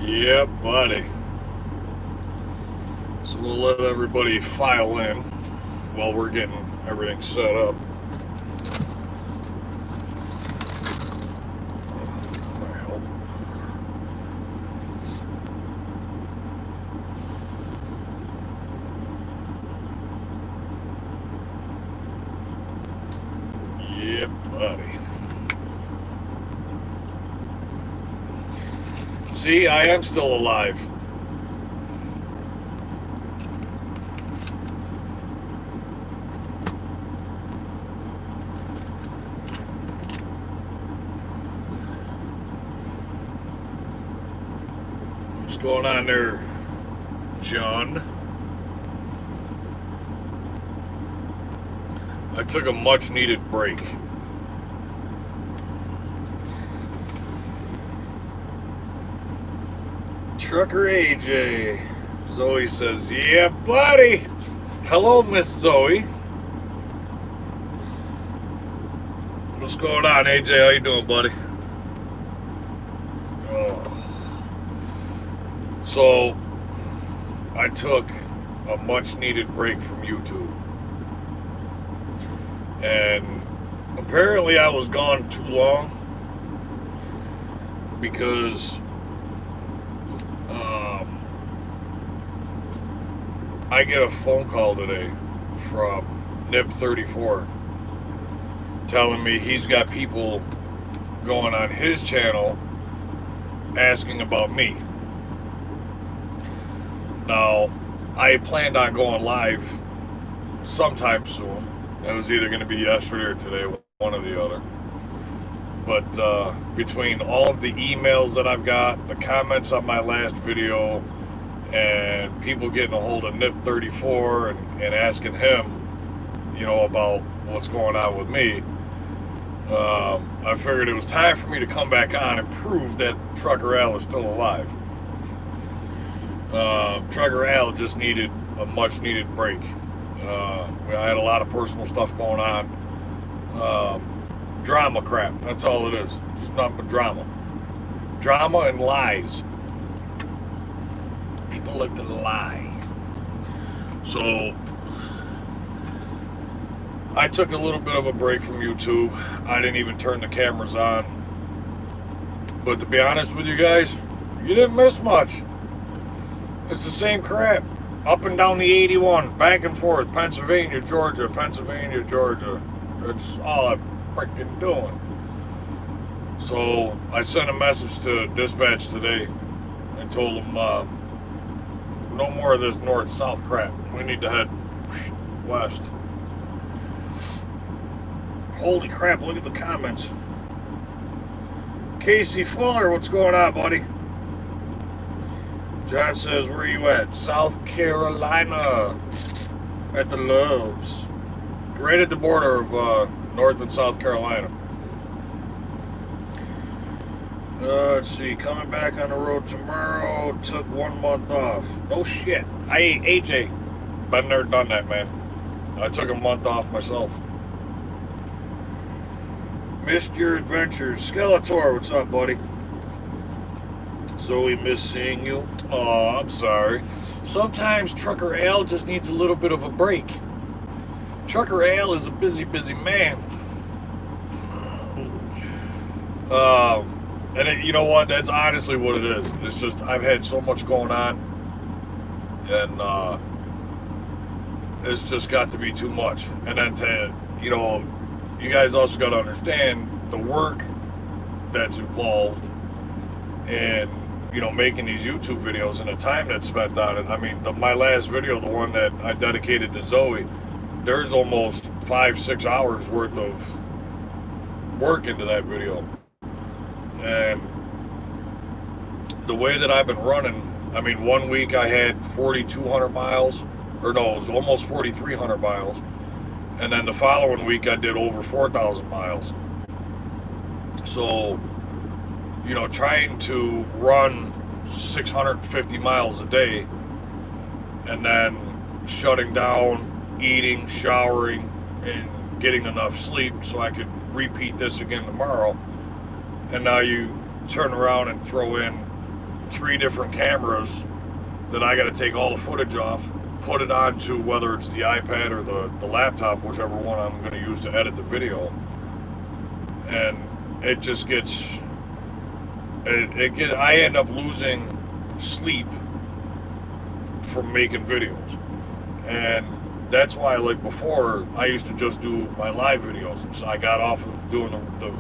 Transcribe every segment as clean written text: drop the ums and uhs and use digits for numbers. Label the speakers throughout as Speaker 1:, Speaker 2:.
Speaker 1: Yep, buddy. So we'll let everybody file in while we're getting everything set up. Yep, buddy. See, I am still alive. What's going on there, John? I took a much needed break. Trucker AJ. Zoe says, yeah, buddy. Hello, Miss Zoe. What's going on, AJ? How you doing, buddy? Oh. So, I took a much needed break from YouTube. And apparently I was gone too long because I get a phone call today from Nip34 telling me he's got people going on his channel asking about me. Now, I planned on going live sometime soon. It was either going to be yesterday or today, one or the other. But between all of the emails that I've got, the comments on my last video, and people getting a hold of Nip34 and asking him, you know, about what's going on with me, I figured it was time for me to come back on and prove that Trucker Al is still alive. Trucker Al just needed a much needed break. I had a lot of personal stuff going on. Drama crap, that's all it is. Just nothing but drama. Drama and lies. People like to lie. So, I took a little bit of a break from YouTube. I didn't even turn the cameras on. But to be honest with you guys, you didn't miss much. It's the same crap. Up and down the 81, back and forth, Pennsylvania, Georgia, Pennsylvania, Georgia. That's all I'm freaking doing. So I sent a message to dispatch today and told them no more of this north-south crap. We need to head west. Holy crap, look at the comments. Casey Fuller, what's going on, buddy? John says, where are you at? South Carolina. At the Loves. Right at the border of North and South Carolina. Let's see, coming back on the road tomorrow. Took 1 month off. No shit. AJ, been there, done that, man. I took a month off myself. Missed your adventures. Skeletor, what's up, buddy? Zoe, miss seeing you. Oh, I'm sorry. Sometimes Trucker Al just needs a little bit of a break. Trucker Al is a busy, busy man. And you know what? That's honestly what it is. It's just I've had so much going on, and it's just got to be too much. And then to, you know, you guys also got to understand the work that's involved in, you know, making these YouTube videos and the time that's spent on it. I mean, my last video, the one that I dedicated to Zoe, there's almost 5-6 hours worth of work into that video. And the way that I've been running, I mean, 1 week I had 4,200 miles, or no, it was almost 4,300 miles. And then the following week I did over 4,000 miles. So, you know, trying to run 650 miles a day and then shutting down, eating, showering, and getting enough sleep so I could repeat this again tomorrow. And now you turn around and throw in 3 different cameras that I got to take all the footage off, put it onto whether it's the iPad or the laptop, whichever one I'm going to use to edit the video. And it just gets, I end up losing sleep from making videos. And that's why, like before, I used to just do my live videos. And so I got off of doing the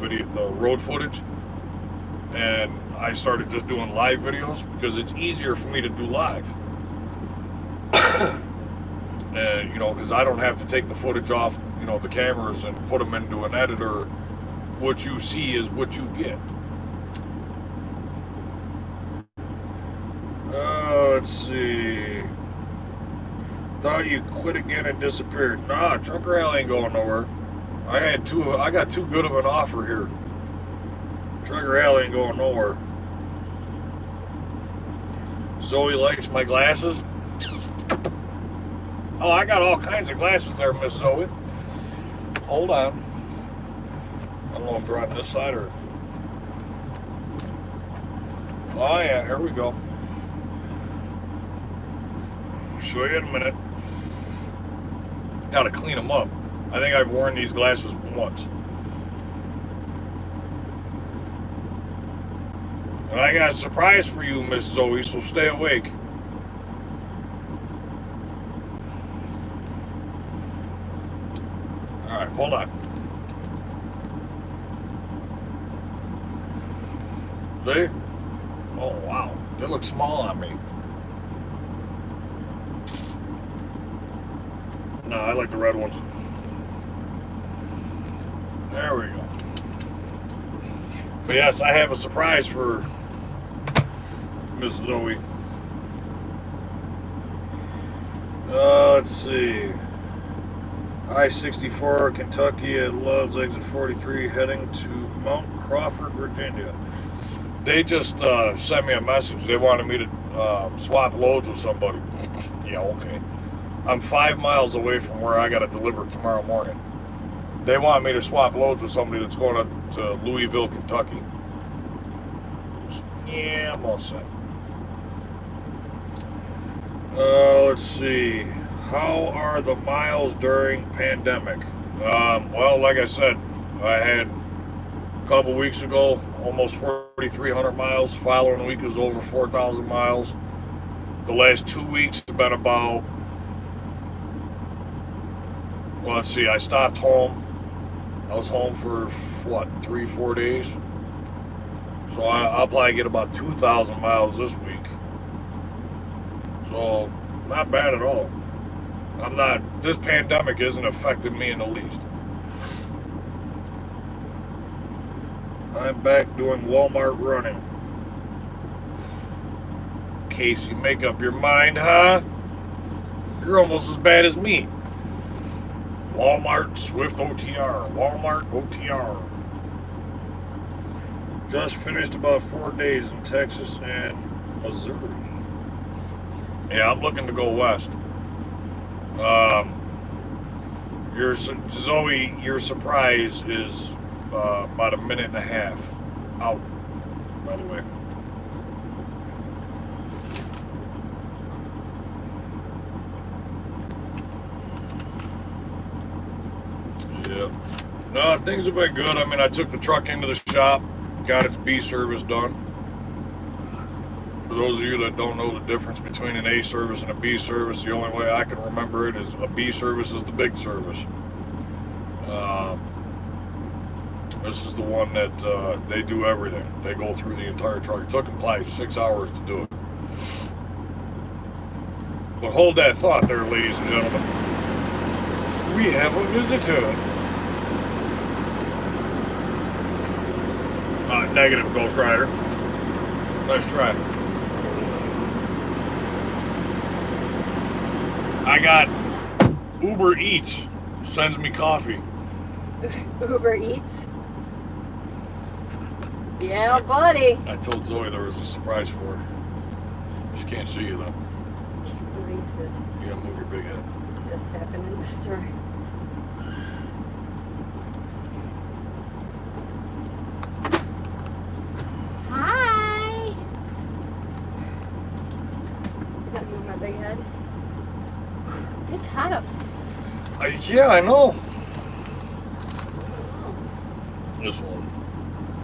Speaker 1: road footage, and I started just doing live videos because it's easier for me to do live. And, you know, because I don't have to take the footage off, you know, the cameras and put them into an editor. What you see is what you get. Let's see. Thought you quit again and disappeared. Nah, Trucker Alley ain't going nowhere. I got too good of an offer here. Trucker Alley ain't going nowhere. Zoe likes my glasses. Oh, I got all kinds of glasses there, Miss Zoe. Hold on. I don't know if they're on this side or... Oh yeah, here we go. I'll show you in a minute. Gotta clean them up. I think I've worn these glasses once. And I got a surprise for you, Miss Zoe, so stay awake. Alright, hold on. See? Oh, wow. They look small on me. No, I like the red ones. There we go. But yes, I have a surprise for Miss Zoe. Let's see. I-64, Kentucky at Love's exit 43, heading to Mount Crawford, Virginia. They just sent me a message. They wanted me to swap loads with somebody. Yeah, okay. I'm 5 miles away from where I got to deliver tomorrow morning. They want me to swap loads with somebody that's going to Louisville, Kentucky. Yeah, I'm all set. Let's see. How are the miles during pandemic? Well, like I said, I had a couple weeks ago almost 4,300 miles. Following week was over 4,000 miles. The last 2 weeks have been about, well, let's see, I stopped home. I was home for, what, 3-4 days? So I'll probably get about 2,000 miles this week. So, not bad at all. This pandemic isn't affecting me in the least. I'm back doing Walmart running. Casey, make up your mind, huh? You're almost as bad as me. Walmart Swift OTR. Walmart OTR. Just finished about 4 days in Texas and Missouri. Yeah, I'm looking to go west. Zoe, your surprise is about 1.5 minutes out, by the way. Yeah. No, things have been good. I mean, I took the truck into the shop, got its B service done. For those of you that don't know the difference between an A service and a B service, the only way I can remember it is a B service is the big service. This is the one that they do everything. They go through the entire truck. It took them probably 6 hours to do it. But hold that thought there, ladies and gentlemen. We have a visitor. Negative, Ghost Rider. Nice try. I got Uber Eats sends me coffee.
Speaker 2: Uber Eats? Yeah, buddy.
Speaker 1: I told Zoe there was a surprise for her. She can't see you though. You gotta move your big head.
Speaker 2: Just happened in the store. Hi.
Speaker 1: Yeah, I know. This one.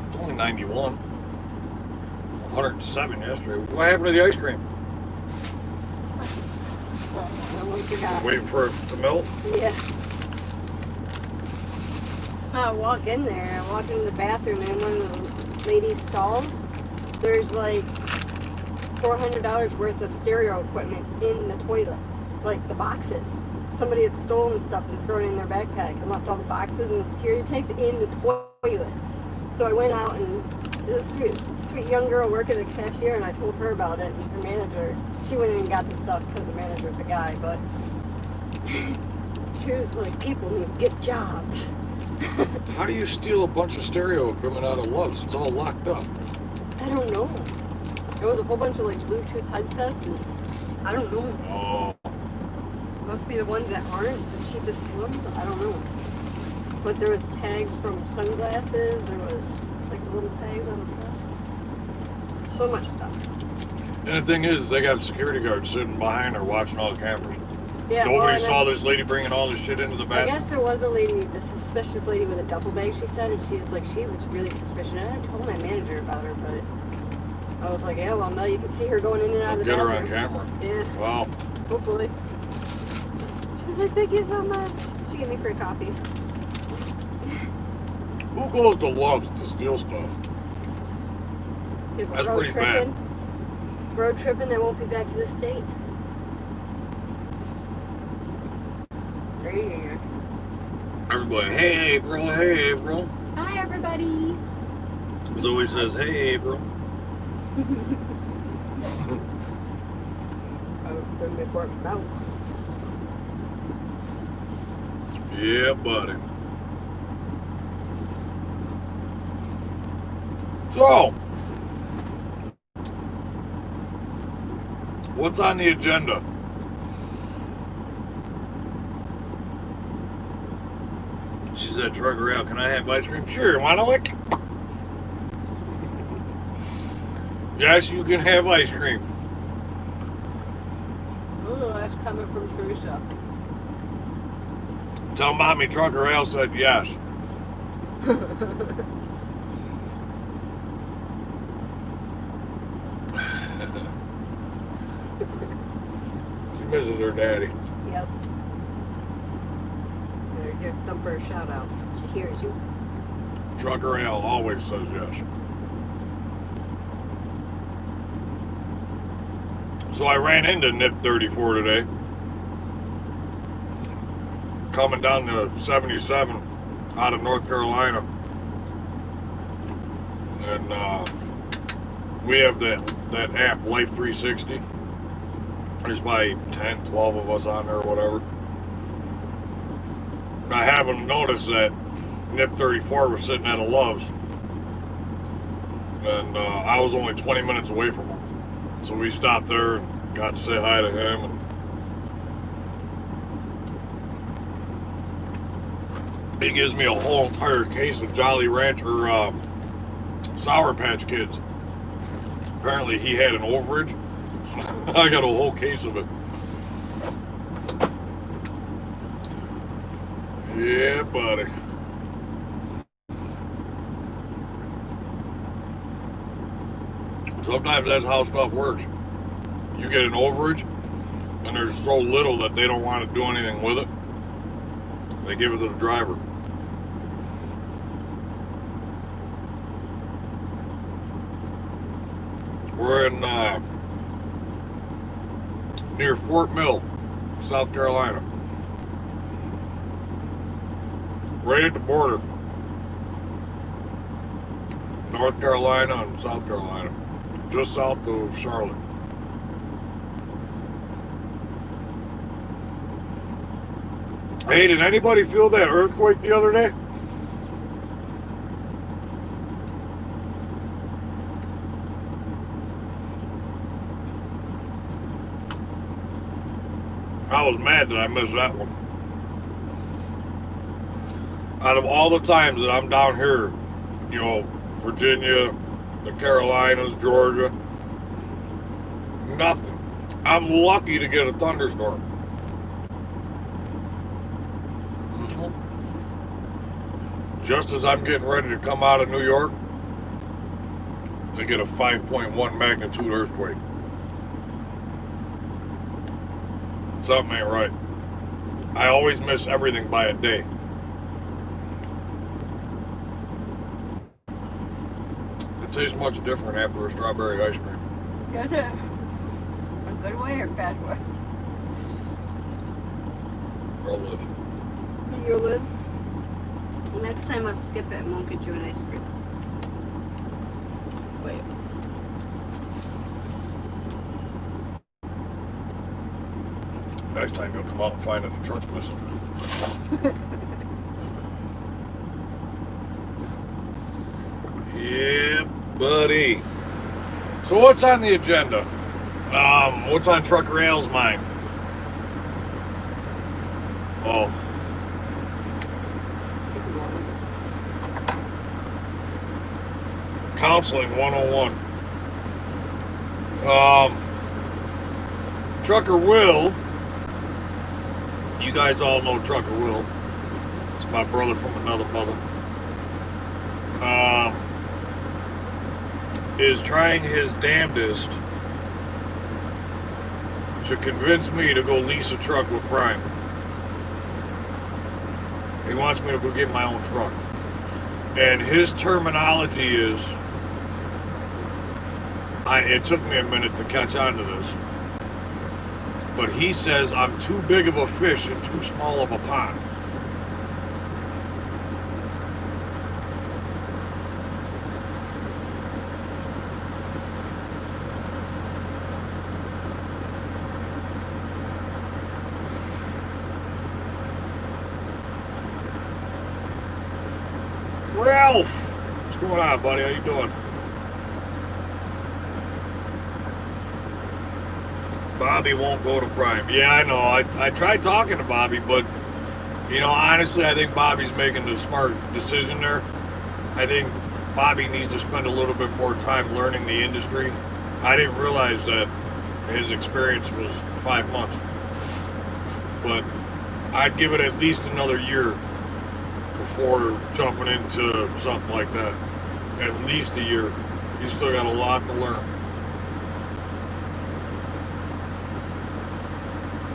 Speaker 1: It's only 91. 107 yesterday. What happened to the ice cream?
Speaker 2: I forgot.
Speaker 1: Waiting for it to melt?
Speaker 2: Yeah. I walk in there. I walk into the bathroom, and in one of the ladies' stalls, there's like $400 worth of stereo equipment in the toilet. Like the boxes. Somebody had stolen stuff and thrown it in their backpack and left all the boxes and the security tags in the toilet. So I went out, and this sweet young girl working at the cashier, and I told her about it, and her manager, she went in and got the stuff because the manager's a guy, but she was like, people need to get jobs.
Speaker 1: How do you steal a bunch of stereo equipment out of Love's? It's all locked up.
Speaker 2: I don't know. There was a whole bunch of like Bluetooth headsets, and I don't know.
Speaker 1: Oh.
Speaker 2: Must be the ones that aren't the cheapest ones. I don't know. But there was tags from sunglasses. There was like little tags on the stuff. So much stuff.
Speaker 1: And the thing is, they got security guards sitting behind her watching all the cameras.
Speaker 2: Yeah,
Speaker 1: Nobody
Speaker 2: well,
Speaker 1: saw this lady bringing all this shit into the
Speaker 2: I
Speaker 1: bathroom.
Speaker 2: guess there was a lady, a suspicious lady with a duffel bag, she said, and she was like, she was really suspicious. And I told my manager about her, but I was like, yeah, well, now you can see her going in and out of the
Speaker 1: Get her
Speaker 2: bathroom.
Speaker 1: on camera.
Speaker 2: Yeah.
Speaker 1: Wow.
Speaker 2: Hopefully. She was like, thank you so much. She gave me free coffee.
Speaker 1: Who goes to Love's to steal stuff?
Speaker 2: People
Speaker 1: That's
Speaker 2: road
Speaker 1: pretty
Speaker 2: tripping.
Speaker 1: bad.
Speaker 2: Road tripping that won't be back to the state. Crazy.
Speaker 1: Everybody, hey April, hey April.
Speaker 2: Hi, everybody.
Speaker 1: Zoe says, hey April.
Speaker 2: Open before it melts.
Speaker 1: Yeah, buddy. So, what's on the agenda? She said, Trucker out, can I have ice cream? Sure, want a lick? Yes, you can have ice cream.
Speaker 2: Oh, that's coming from Teresa.
Speaker 1: Tell Mommy Trucker Al said yes. She misses her daddy.
Speaker 2: Yep. Better give Thumper a shout out. She hears you.
Speaker 1: Trucker Al always says yes. So I ran into NIP 34 today. Coming down to 77 out of North Carolina. And we have that app, Life 360. There's probably 10, 12 of us on there or whatever. I happened to notice that NIP 34 was sitting at a Love's. And I was only 20 minutes away from him. So we stopped there and got to say hi to him. And he gives me a whole entire case of Jolly Rancher Sour Patch Kids. Apparently he had an overage. I got a whole case of it. Yeah, buddy. Sometimes that's how stuff works. You get an overage, and there's so little that they don't want to do anything with it. They give it to the driver. We're in near Fort Mill, South Carolina. Right at the border. North Carolina and South Carolina. Just south of Charlotte. Hey, did anybody feel that earthquake the other day? I was mad that I missed that one. Out of all the times that I'm down here, you know, Virginia, the Carolinas, Georgia, nothing. I'm lucky to get a thunderstorm. just as I'm getting ready to come out of New York, they get a 5.1 magnitude earthquake. Something ain't right. I always miss everything by a day. It tastes much different after a strawberry ice cream.
Speaker 2: Does it? A good way or bad way?
Speaker 1: I'll live.
Speaker 2: You'll live? Next time I'll skip it and won't get you an ice cream. Wait.
Speaker 1: Next time you'll come out and find that the truck's missing. Yeah, buddy. So what's on the agenda? What's on Trucker Al's mind? Oh. Counseling 101. Trucker Will. You guys all know Trucker Will. It's my brother from another mother. Is trying his damnedest to convince me to go lease a truck with Prime. He wants me to go get my own truck. And his terminology is, it took me a minute to catch on to this, but he says I'm too big of a fish and too small of a pond. Ralph! What's going on, buddy? How you doing? Bobby won't go to Prime. Yeah, I know. I tried talking to Bobby, but, you know, honestly, I think Bobby's making the smart decision there. I think Bobby needs to spend a little bit more time learning the industry. I didn't realize that his experience was 5 months. But I'd give it at least another year before jumping into something like that. At least a year. He's still got a lot to learn.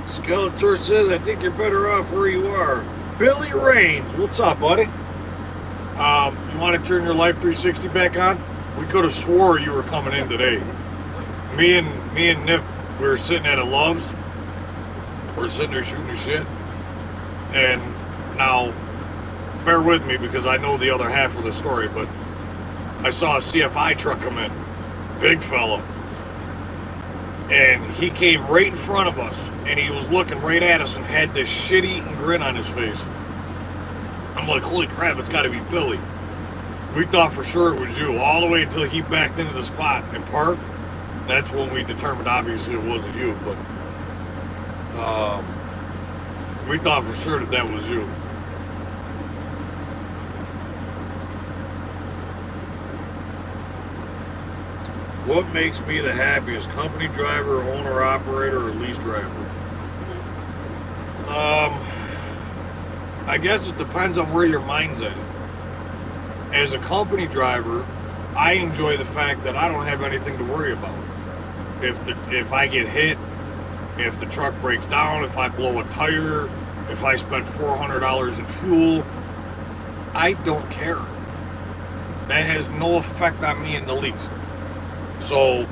Speaker 1: Skeletor says, I think you're better off where you are. Billy Raines, what's up, buddy? You want to turn your Life 360 back on? We could have swore you were coming in today. Me and Nip, we were sitting at a Love's. We're sitting there shooting the shit. And now, bear with me because I know the other half of the story, but I saw a CFI truck come in. Big fella. And he came right in front of us, and he was looking right at us and had this shit-eating grin on his face. I'm like, holy crap, it's got to be Billy. We thought for sure it was you, all the way until he backed into the spot and parked. That's when we determined, obviously, it wasn't you, but we thought for sure that was you. What makes me the happiest? Company driver, owner, operator, or lease driver? I guess it depends on where your mind's at. As a company driver, I enjoy the fact that I don't have anything to worry about. If I get hit, if the truck breaks down, if I blow a tire, if I spend $400 in fuel, I don't care. That has no effect on me in the least. So,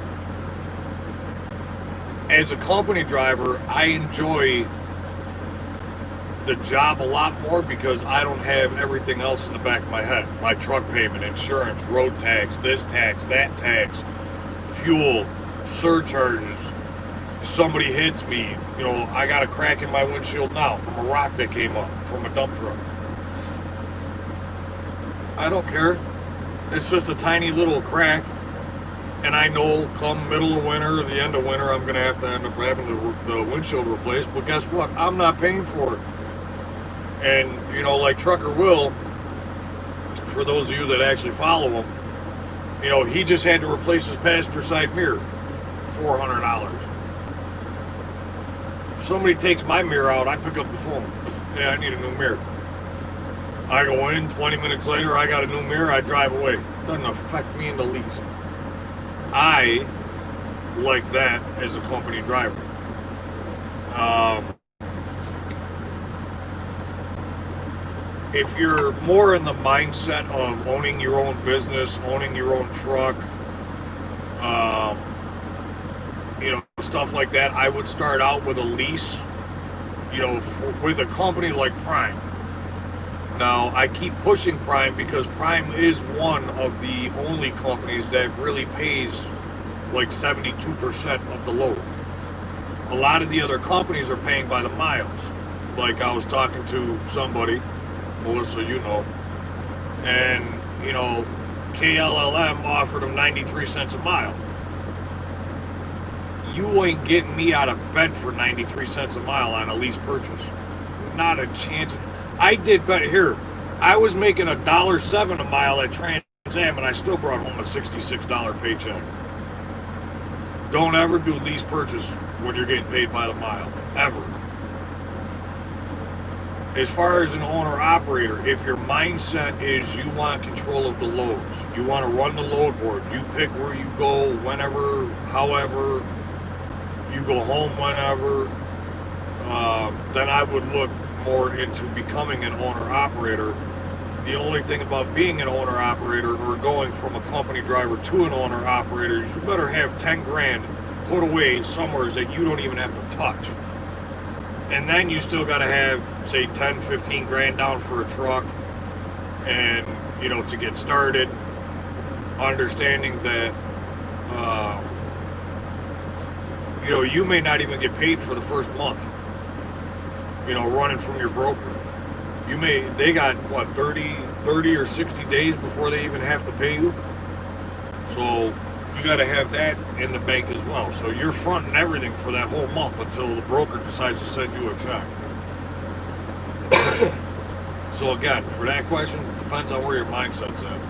Speaker 1: as a company driver, I enjoy the job a lot more because I don't have everything else in the back of my head. My truck payment, insurance, road tax, this tax, that tax, fuel, surcharges. Somebody hits me, you know, I got a crack in my windshield now from a rock that came up from a dump truck. I don't care. It's just a tiny little crack. And I know come middle of winter or the end of winter, I'm going to have to end up having the windshield replaced. But guess what? I'm not paying for it. And, you know, like Trucker Will, for those of you that actually follow him, you know, he just had to replace his passenger side mirror. $400. Somebody takes my mirror out, I pick up the phone. Yeah, I need a new mirror. I go in, 20 minutes later, I got a new mirror, I drive away. Doesn't affect me in the least. I like that as a company driver. If you're more in the mindset of owning your own business, owning your own truck, stuff like that, I would start out with a lease, with a company like Prime. Now, I keep pushing Prime because Prime is one of the only companies that really pays like 72% of the load. A lot of the other companies are paying by the miles. Like I was talking to somebody, Melissa, and, KLLM offered them 93 cents a mile. You ain't getting me out of bed for 93 cents a mile on a lease purchase. Not a chance. I did better here. I was making $1.07 a mile at Trans Am, and I still brought home a $66 paycheck. Don't ever do lease purchase when you're getting paid by the mile, ever. As far as an owner-operator, if your mindset is you want control of the loads, you want to run the load board, you pick where you go whenever, however, you go home whenever, then I would look more into becoming an owner-operator. The only thing about being an owner-operator or going from a company driver to an owner-operator is you better have 10 grand put away somewhere that you don't even have to touch. And then you still got to have, say, 10, 15 grand down for a truck and, to get started, understanding that, you may not even get paid for the first month, running from your broker. They got, 30 or 60 days before they even have to pay you. So you got to have that in the bank as well. So you're fronting everything for that whole month until the broker decides to send you a check. So again, for that question, it depends on where your mindset's at.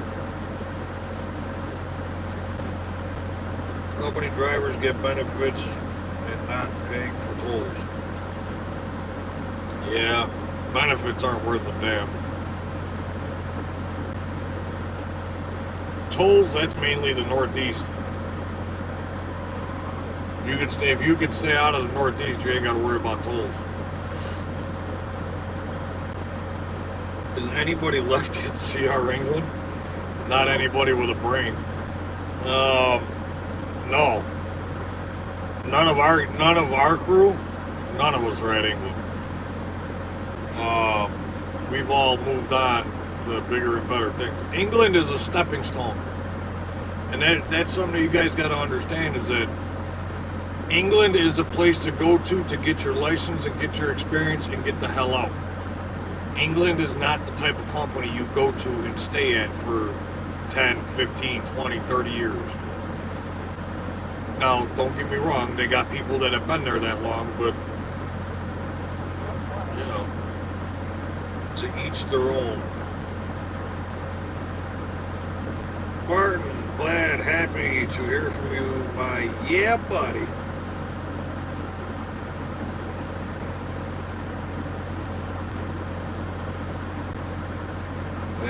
Speaker 1: Company drivers get benefits and not paying for tolls. Yeah, benefits aren't worth a damn. Tolls, that's mainly the Northeast. If you could stay out of the Northeast, you ain't got to worry about tolls. Is anybody left in CR England? Not anybody with a brain. No. None of our crew. None of us are at England. We've all moved on to bigger and better things. England is a stepping stone, and that's something that you guys got to understand, is that England is a place to go to get your license and get your experience and get the hell out. England is not the type of company you go to and stay at for 10, 15, 20, 30 years. Now, don't get me wrong, they got people that have been there that long, but, to each their own. Martin, glad, happy to hear from you, my yeah buddy.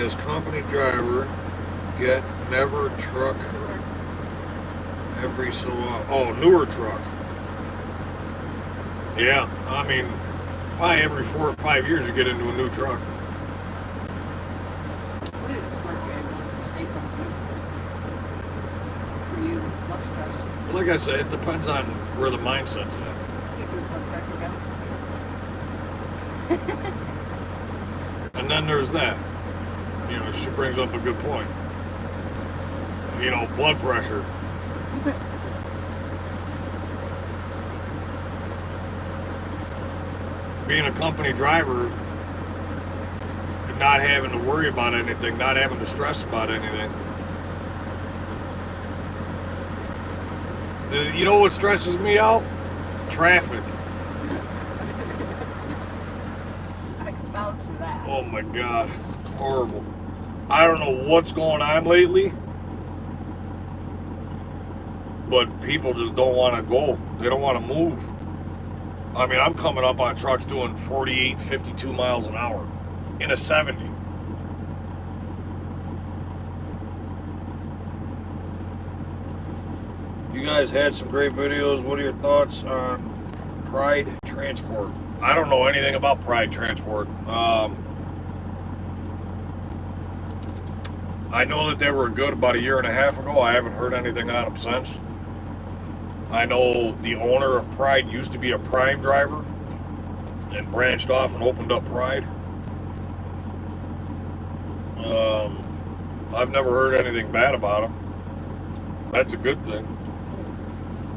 Speaker 1: As company driver, get never truck every so newer truck. Yeah, I mean, probably every 4 or 5 years you get into a new truck.
Speaker 3: What is stay for you? Less stress.
Speaker 1: Like I said, it depends on where the mindset's at. And then there's that. She brings up a good point. Blood pressure. Being a company driver and not having to worry about anything, not having to stress about anything. You know what stresses me out? Traffic.
Speaker 3: I can vouch for that.
Speaker 1: Oh my God. Horrible. I don't know what's going on lately, but people just don't want to go. They don't want to move. I mean, I'm coming up on trucks doing 48, 52 miles an hour in a 70. You guys had some great videos. What are your thoughts on Pride Transport? I don't know anything about Pride Transport. I know that they were good about a year and a half ago. I haven't heard anything on them since. I know the owner of Pride used to be a Prime driver and branched off and opened up Pride. I've never heard anything bad about them. That's a good thing.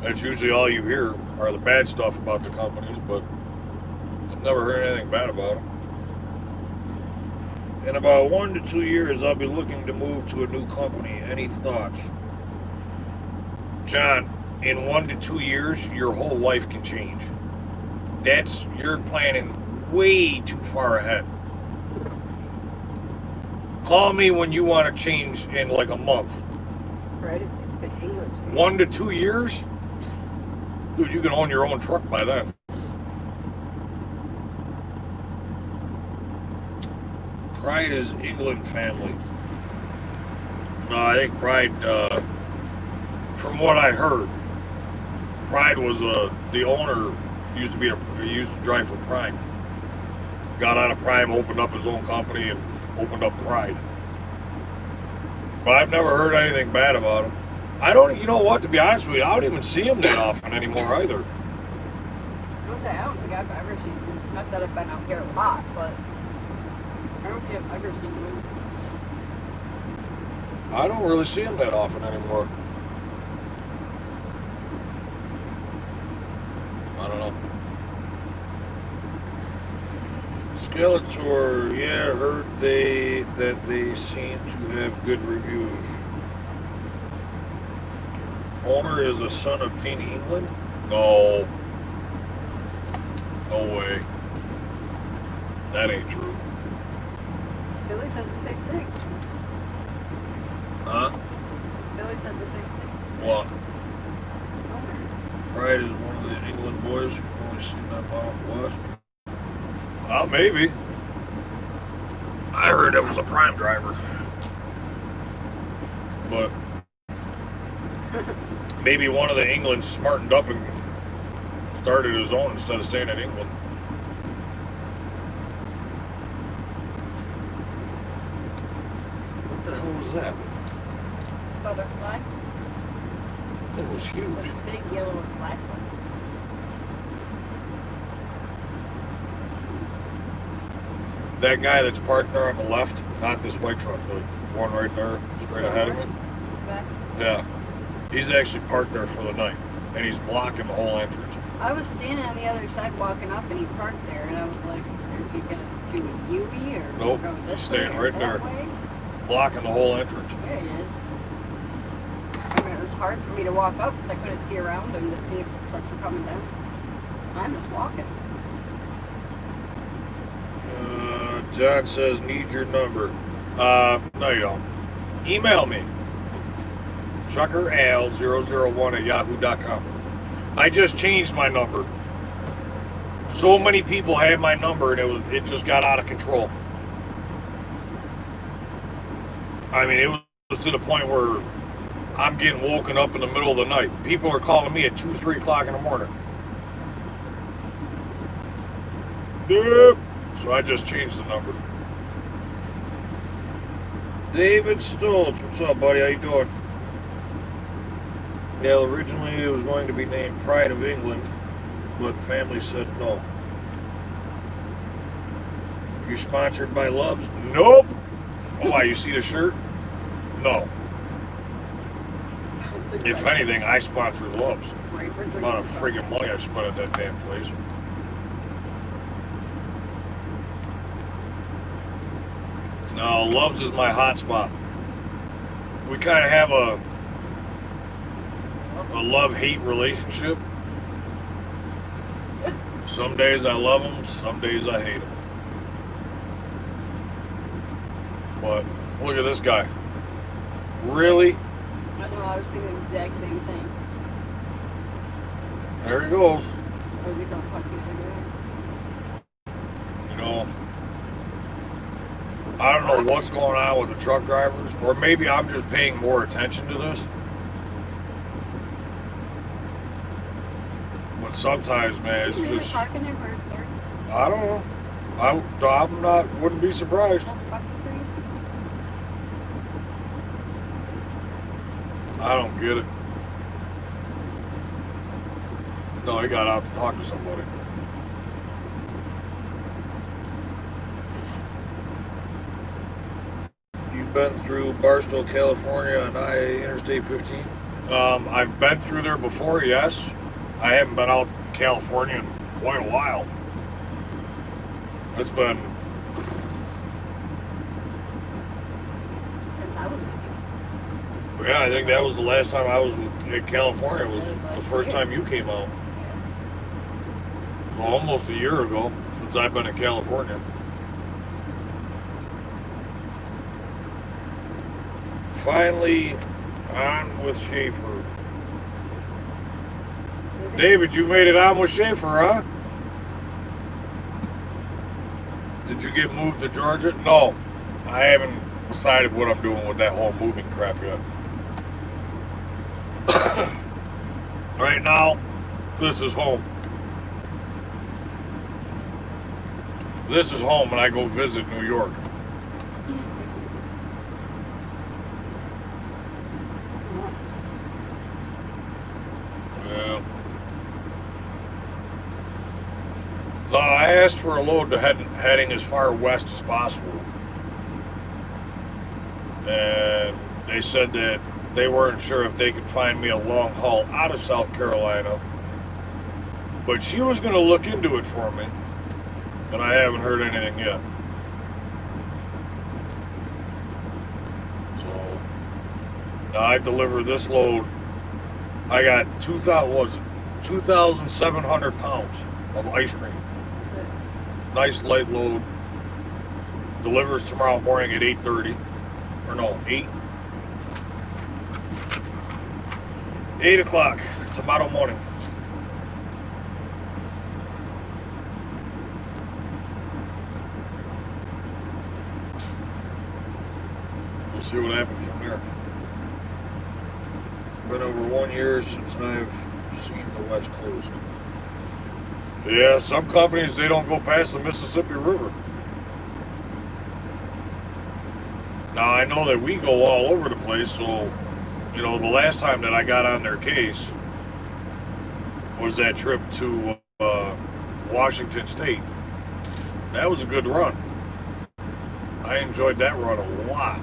Speaker 1: That's usually all you hear are the bad stuff about the companies, but I've never heard anything bad about them. In about 1 to 2 years, I'll be looking to move to a new company. Any thoughts? John, in 1 to 2 years, your whole life can change. You're planning way too far ahead. Call me when you want to change in like a month.
Speaker 2: Right, it's in English.
Speaker 1: 1 to 2 years? Dude, you can own your own truck by then. Pride is England family. No, I think Pride, from what I heard, Pride was the owner used to drive for Prime. Got out of Prime, opened up his own company, and opened up Pride. But I've never heard anything bad about him. I don't, you know what, to be honest with you, I don't even see him that often anymore either.
Speaker 3: I don't think I've ever seen him. Not that I've been out here a lot, but I don't think I've ever seen him.
Speaker 1: I don't really see him that often anymore. I don't know. Skeletor, yeah, heard that they seem to have good reviews. Owner is a son of King England? No. No way. That ain't true.
Speaker 2: Billy says the same thing.
Speaker 1: Huh?
Speaker 2: Billy said the same thing.
Speaker 1: What? Pride is one of the England boys. You've only seen them out west. Well, maybe. I heard it was a Prime driver. But maybe one of the Englands smartened up and started his own instead of staying in England. What the hell was that?
Speaker 3: Butterfly.
Speaker 1: That was huge.
Speaker 3: The big yellow and black one.
Speaker 1: That guy that's parked there on the left, not this white truck, the one right there, straight ahead of me.
Speaker 3: Okay.
Speaker 1: Yeah. He's actually parked there for the night, and he's blocking the whole entrance.
Speaker 3: I was standing on the other side walking up, and he parked there, and I was like, is he gonna do a U-E or
Speaker 1: Nope,
Speaker 3: go this
Speaker 1: he's staying
Speaker 3: way or
Speaker 1: right
Speaker 3: that
Speaker 1: there.
Speaker 3: way?
Speaker 1: Blocking the whole entrance.
Speaker 3: There he is. I mean, it was hard for me to walk up because I couldn't see around him to see if the trucks were coming down. I'm just walking.
Speaker 1: John says, need your number. No you don't. Email me. truckeral001@yahoo.com. I just changed my number. So many people had my number and it just got out of control. I mean, it was to the point where I'm getting woken up in the middle of the night. People are calling me at 2, 3 o'clock in the morning. Yep. So I just changed the number. David Stoltz, what's up, buddy? How you doing? Yeah, originally it was going to be named Pride of England, but family said no. You're sponsored by Loves? Nope. Oh, why, you see the shirt? No. If anything, I sponsor Loves. The amount of friggin' money I spent at that damn place. No, Loves is my hot spot. We kind of have a love-hate relationship. Some days I love them, some days I hate them. But look at this guy. Really?
Speaker 3: I know, I was thinking the exact same thing.
Speaker 1: There he goes.
Speaker 3: Or is he gonna talk to you later?
Speaker 1: You know, I don't know what's going on with the truck drivers, or maybe I'm just paying more attention to this. But sometimes, man, it's
Speaker 3: Really
Speaker 1: just,
Speaker 3: parking their birds there.
Speaker 1: I don't know. I'm not, wouldn't be surprised.
Speaker 3: Those fucking trees.
Speaker 1: I don't get it. No, he got out to talk to somebody. You've been through Barstow, California on Interstate 15? I've been through there before, yes. I haven't been out in California in quite a while. It's been...
Speaker 3: Since I was with
Speaker 1: Yeah, I think that was the last time I was in California. Was the first time you came out. Well, almost a year ago since I've been in California. Finally on with Schaefer.
Speaker 3: you.
Speaker 1: David, you made it on with Schaefer, huh? Did you get moved to Georgia? No, I haven't decided what I'm doing with that whole moving crap yet. Right now, this is home. This is home when I go visit New York. Yeah. No, I asked for a load to heading as far west as possible. And they said that they weren't sure if they could find me a long haul out of South Carolina. But she was going to look into it for me. And I haven't heard anything yet. So, now I deliver this load. I got 2,700 pounds of ice cream. Nice light load. Delivers tomorrow morning at 8:30. Or no, 8 o'clock tomorrow morning. We'll see what happens from there. Been over 1 year since I've seen the West Coast. Yeah, some companies, they don't go past the Mississippi River. Now, I know that we go all over the place, so, you know, the last time that I got on their case was that trip to Washington State. That was a good run. I enjoyed that run a lot.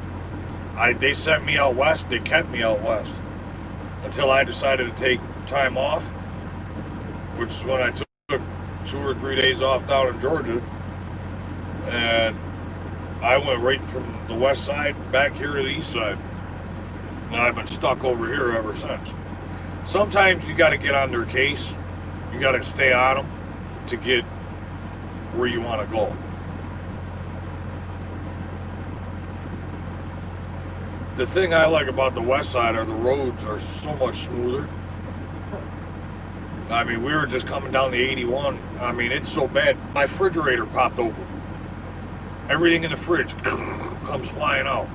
Speaker 1: They sent me out west, they kept me out west until I decided to take time off, which is when I took 2 or 3 days off down in Georgia, and I went right from the west side back here to the east side. And I've been stuck over here ever since. Sometimes you got to get on their case. You got to stay on them to get where you want to go. The thing I like about the west side are the roads are so much smoother. I mean, we were just coming down the 81. I mean, it's so bad. My refrigerator popped open. Everything in the fridge comes flying out.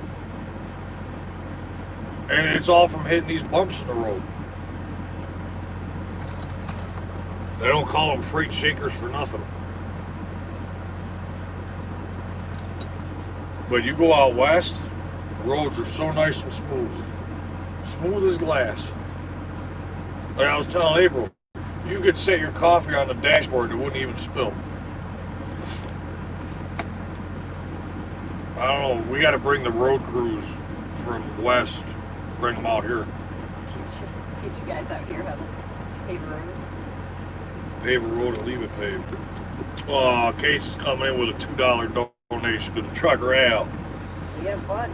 Speaker 1: And it's all from hitting these bumps in the road. They don't call them freight shakers for nothing. But you go out west, the roads are so nice and smooth. Smooth as glass. Like I was telling April, you could set your coffee on the dashboard and it wouldn't even spill. I don't know, we got to bring the road crews from west, bring them out here.
Speaker 3: Teach you guys out here how to pave a road.
Speaker 1: Pave a road and leave it paved. Oh, Case is coming in with a $2 donation to the trucker Al.
Speaker 3: Yeah, bud.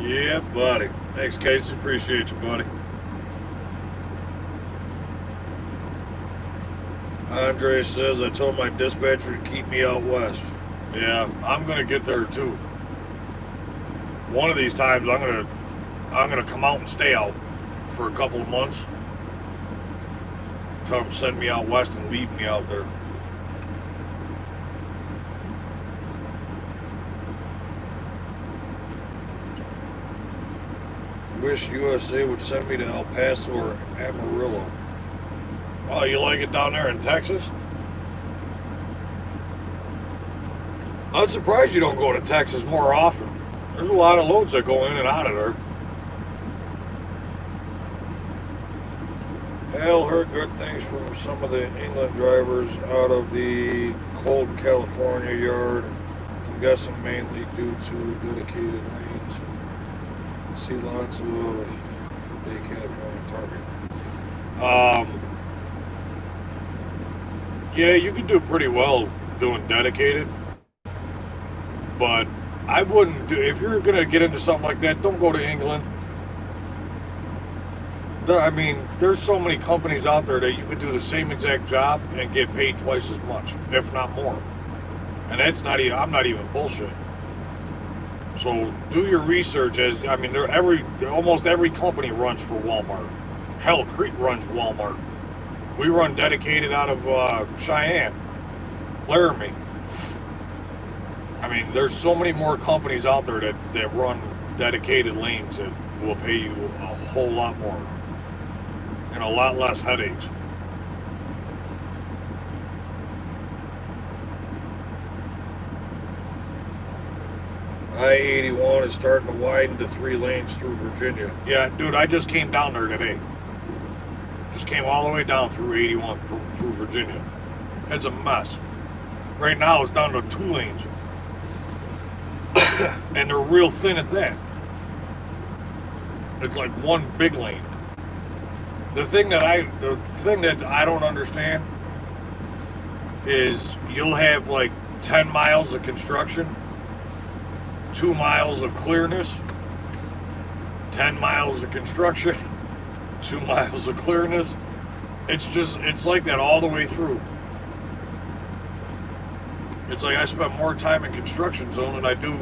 Speaker 1: Yeah, buddy. Thanks, Casey. Appreciate you, buddy. Andre says, I told my dispatcher to keep me out west. Yeah, I'm going to get there too. One of these times I'm gonna come out and stay out for a couple of months. Tell them to send me out west and leave me out there. Wish USA would send me to El Paso or Amarillo. Oh, you like it down there in Texas? I'm surprised you don't go to Texas more often. There's a lot of loads that go in and out of there. Hal heard good things from some of the England drivers out of the cold California yard. I'm guessing mainly due to dedicated lanes. See lots of day cab running target. Yeah, you can do pretty well doing dedicated, but I wouldn't do, if you're gonna get into something like that, don't go to England. I mean, there's so many companies out there that you could do the same exact job and get paid twice as much, if not more. And that's not even, I'm not even bullshit. So do your research. As I mean, almost every company runs for Walmart. Hell, Crete runs Walmart. We run dedicated out of Cheyenne, Laramie. I mean, there's so many more companies out there that run dedicated lanes that will pay you a whole lot more and a lot less headaches. I-81 is starting to widen to 3 lanes through Virginia. Yeah, dude, I just came down there today. Just came all the way down through 81 through Virginia. It's a mess. Right now it's down to 2 lanes. And they're real thin at that. It's like one big lane. The thing that I don't understand is you'll have like 10 miles of construction, 2 miles of clearness, 10 miles of construction, 2 miles of clearness. It's like that all the way through. It's like I spend more time in construction zone than I do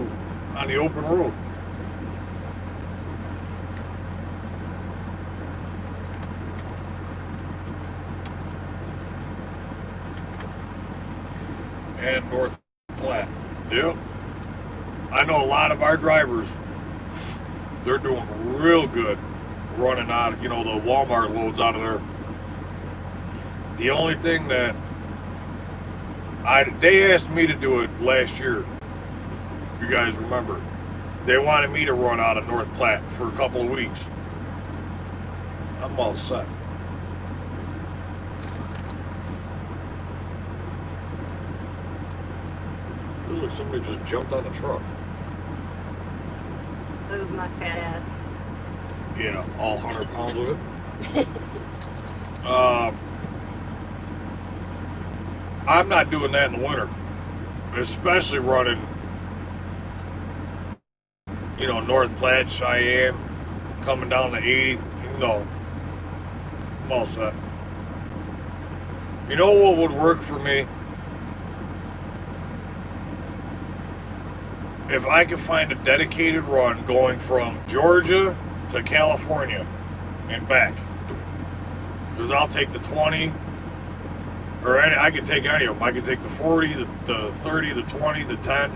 Speaker 1: on the open road. And North Platte. Yep. I know a lot of our drivers, they're doing real good running out, the Walmart loads out of there. The only thing that they asked me to do it last year, if you guys remember. They wanted me to run out of North Platte for a couple of weeks. I'm all set. It looks like somebody just jumped on the truck.
Speaker 3: That was my fat ass.
Speaker 1: Yeah, all 100 pounds of it. I'm not doing that in the winter, especially running, North Platte, Cheyenne, coming down to 80. No, I'm all set. You know what would work for me? If I could find a dedicated run going from Georgia to California and back. Because I'll take the 20, I could take any of them. I could take the 40, the 30, the 20, the 10.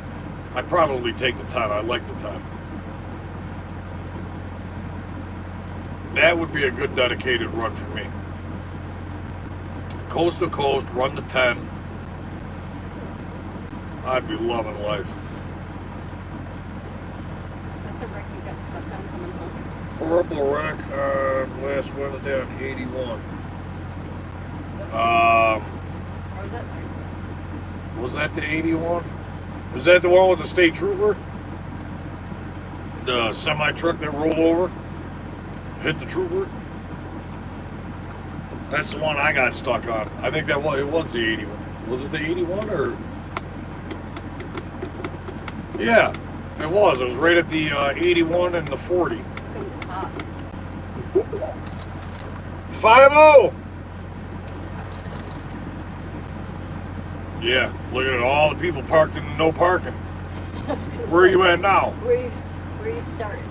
Speaker 1: I'd probably take the 10. I like the 10. That would be a good dedicated run for me. Coast to coast, run the 10. I'd be loving life. Horrible wreck on last Wednesday on 81. Was that the 81? Was that the one with the state trooper? The semi truck that rolled over, hit the trooper? That's the one I got stuck on. I think it was the 81. Was it the 81 or? Yeah, it was. It was right at the 81 and the 40. 5-0. Yeah, looking at all the people parked in the no parking. Where are you at now?
Speaker 3: Where you started?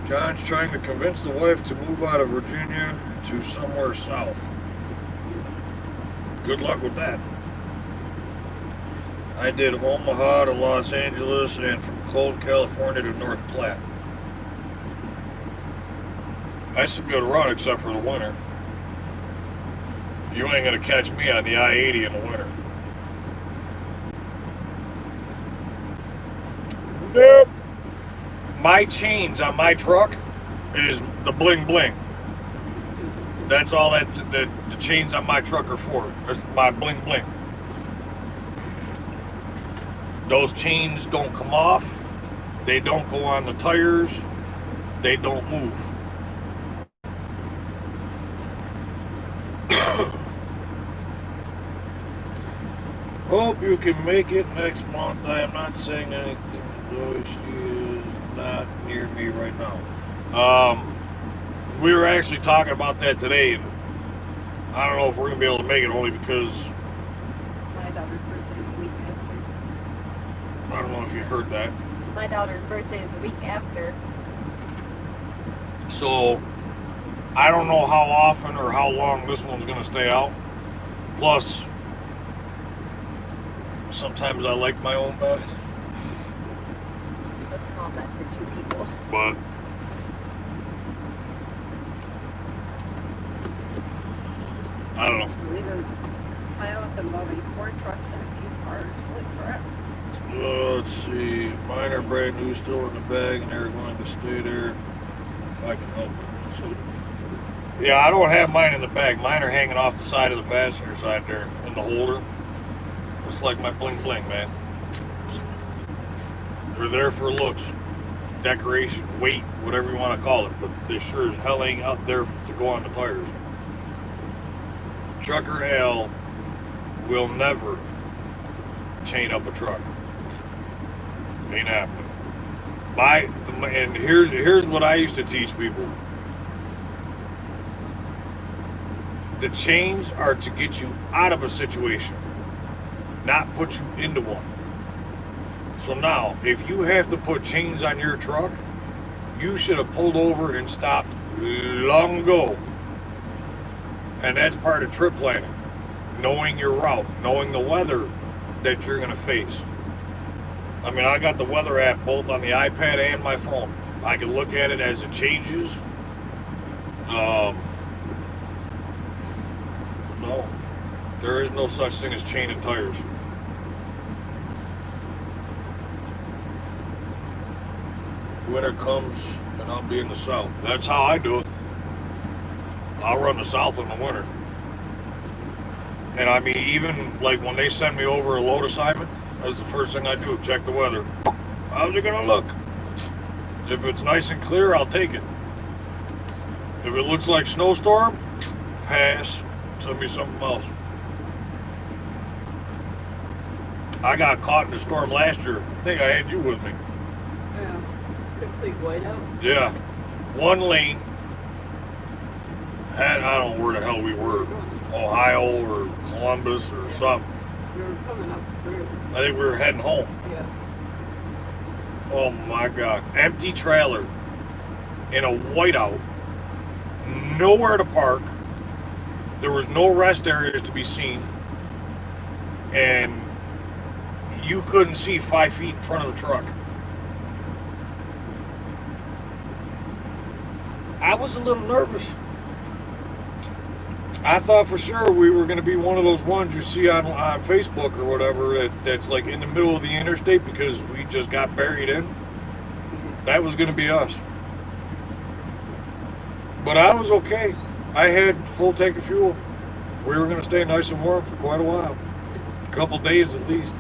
Speaker 1: John's trying to convince the wife to move out of Virginia to somewhere south. Good luck with that. I did Omaha to Los Angeles and from cold California to North Platte. That's a good run except for the winter. You ain't gonna catch me on the I-80 in the winter. Nope. My chains on my truck is the bling bling. That's all that the chains on my truck are for. That's my bling bling. Those chains don't come off. They don't go on the tires. They don't move. Hope you can make it next month. I am not saying anything, though she is not near me right now. We were actually talking about that today, and I don't know if we're going to be able to make it only because
Speaker 3: My daughter's birthday is a week after.
Speaker 1: I don't know if you heard that.
Speaker 3: My daughter's birthday is a week after.
Speaker 1: So I don't know how often or how long this one's going to stay out. Plus, sometimes I like my own bed.
Speaker 3: A small bed for 2 people.
Speaker 1: But I don't know.
Speaker 3: Leaders pile up involving 4 trucks and a few cars. Holy crap.
Speaker 1: Let's see. Mine are brand new, still in the bag, and they're going to stay there if I can help it.
Speaker 3: Jeez.
Speaker 1: Yeah, I don't have mine in the bag. Mine are hanging off the side of the passenger side there in the holder. Just like my bling bling, man. They're there for looks, decoration, weight, whatever you want to call it, but they sure as hell ain't out there to go on the tires. Trucker L will never chain up a truck. Ain't happening. And here's what I used to teach people. The chains are to get you out of a situation, not put you into one. So now, if you have to put chains on your truck, you should have pulled over and stopped long ago. And that's part of trip planning. Knowing your route, knowing the weather that you're going to face. I mean, I got the weather app both on the iPad and my phone. I can look at it as it changes. No, there is no such thing as chain and tires. Winter comes and I'll be in the south. That's how I do it. I'll run the south in the winter. And I mean, even like when they send me over a load assignment, that's the first thing I do, check the weather. How's it gonna look? If it's nice and clear, I'll take it. If it looks like snowstorm, pass. Send me something else. I got caught in the storm last year. I think I had you with me.
Speaker 3: Yeah. Complete whiteout.
Speaker 1: Yeah. One lane. I don't know where the hell we were. Ohio or Columbus or something.
Speaker 3: We were coming up through.
Speaker 1: I think we were heading home.
Speaker 3: Yeah.
Speaker 1: Oh my God. Empty trailer in a whiteout. Nowhere to park. There was no rest areas to be seen. And you couldn't see 5 feet in front of the truck. I was a little nervous. I thought for sure we were going to be one of those ones you see on Facebook or whatever that's like in the middle of the interstate because we just got buried in. That was going to be us. But I was okay. I had full tank of fuel. We were going to stay nice and warm for quite a while. A couple days at least.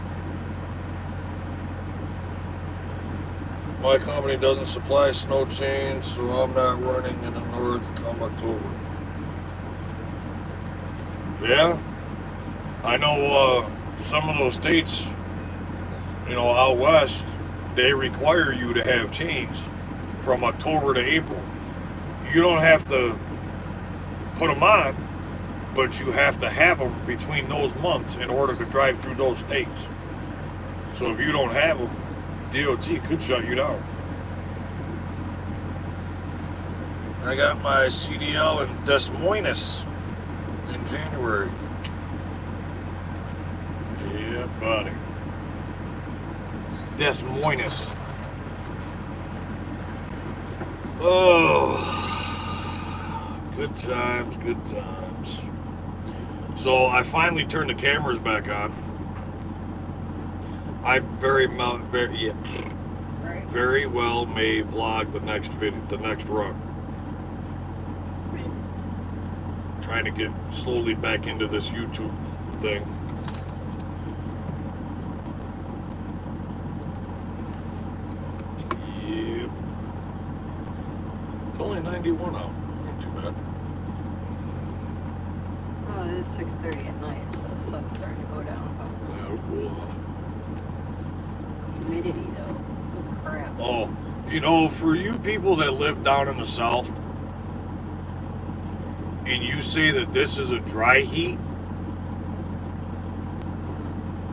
Speaker 1: My company doesn't supply snow chains, so I'm not running in the north come October. Yeah, I know some of those states, out west, they require you to have chains from October to April. You don't have to put them on, but you have to have them between those months in order to drive through those states. So if you don't have them, DOT could shut you down. I got my CDL in Des Moines in January. Yeah, buddy. Des Moines. Oh, good times, good times. So I finally turned the cameras back on. I very well may vlog the next video, the next run. Trying to get slowly back into this YouTube thing. Yep. It's only 91 out. Not too bad.
Speaker 3: Oh, it is 6:30 at night, so the sun's starting to go down.
Speaker 1: Yeah, it'll cool off.
Speaker 3: Humidity, though. Oh, crap.
Speaker 1: Oh, you know, for you people that live down in the south, and you say that this is a dry heat,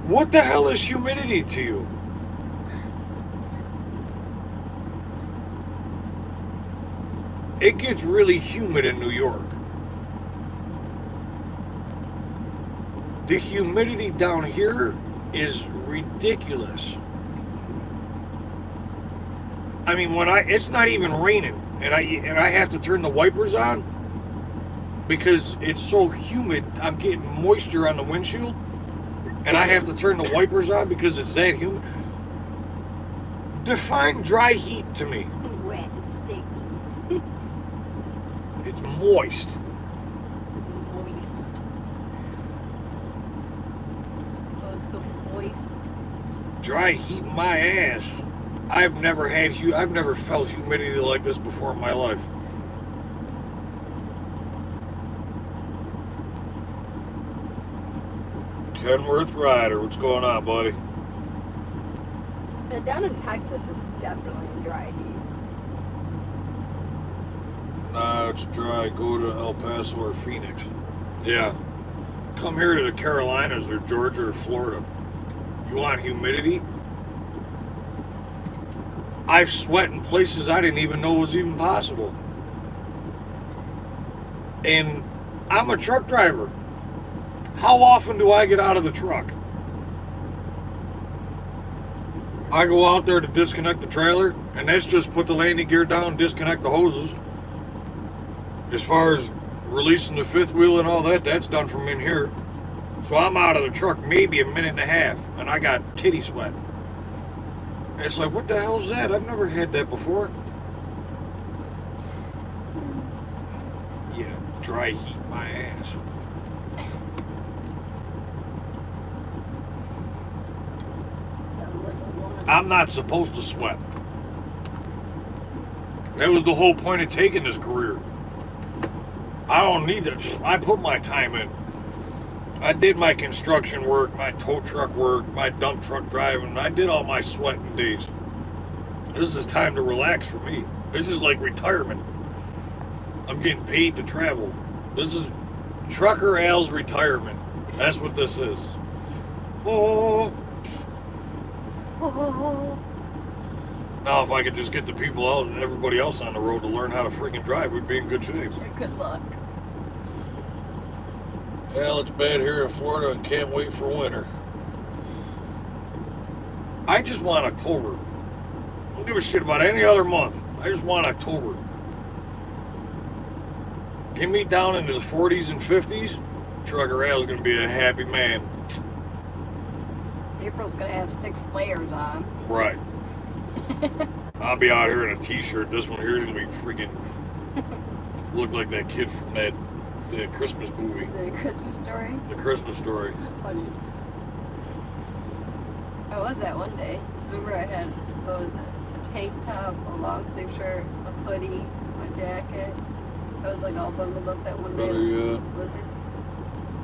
Speaker 1: what the hell is humidity to you? It gets really humid in New York. The humidity down here is ridiculous. I mean, it's not even raining, and I have to turn the wipers on because it's so humid. I'm getting moisture on the windshield, and I have to turn the wipers on because it's that humid. Define dry heat to me.
Speaker 3: Wet and sticky.
Speaker 1: It's moist.
Speaker 3: Moist. Oh, so moist.
Speaker 1: Dry heat my ass. I've never felt humidity like this before in my life. Kenworth Rider, what's going on, buddy?
Speaker 2: And down in Texas, it's definitely dry heat.
Speaker 1: Nah, it's dry. Go to El Paso or Phoenix. Yeah. Come here to the Carolinas or Georgia or Florida. You want humidity? I've sweat in places I didn't even know was even possible. And I'm a truck driver. How often do I get out of the truck? I go out there to disconnect the trailer, and that's just put the landing gear down, disconnect the hoses. As far as releasing the fifth wheel and all that, that's done from in here. So I'm out of the truck maybe a minute and a half, and I got titty sweat. It's like, what the hell is that? I've never had that before. Yeah, dry heat my ass. I'm not supposed to sweat. That was the whole point of taking this career. I don't need to. I put my time in. I did my construction work, my tow truck work, my dump truck driving. I did all my sweating days. This is time to relax for me. This is like retirement. I'm getting paid to travel. This is Trucker Al's retirement. That's what this is. Oh.
Speaker 3: Oh.
Speaker 1: Now, if I could just get the people out and everybody else on the road to learn how to freaking drive, we'd be in good shape.
Speaker 3: Good luck.
Speaker 1: Hell, it's bad here in Florida and can't wait for winter. I just want October. I don't give a shit about any other month. I just want October. Get me down into the 40s and 50s, Trucker Al's going to be a happy man.
Speaker 3: April's going to have 6 layers on.
Speaker 1: Right. I'll be out here in a t-shirt. This one here is going to be freaking look like that kid from that Christmas movie.
Speaker 3: The Christmas Story?
Speaker 1: The Christmas Story.
Speaker 3: Funny. I was that one day. Remember I had, what was it, a tank top, a long sleeve shirt, a hoodie, my jacket. I was like all bundled up that one day. Blizzard.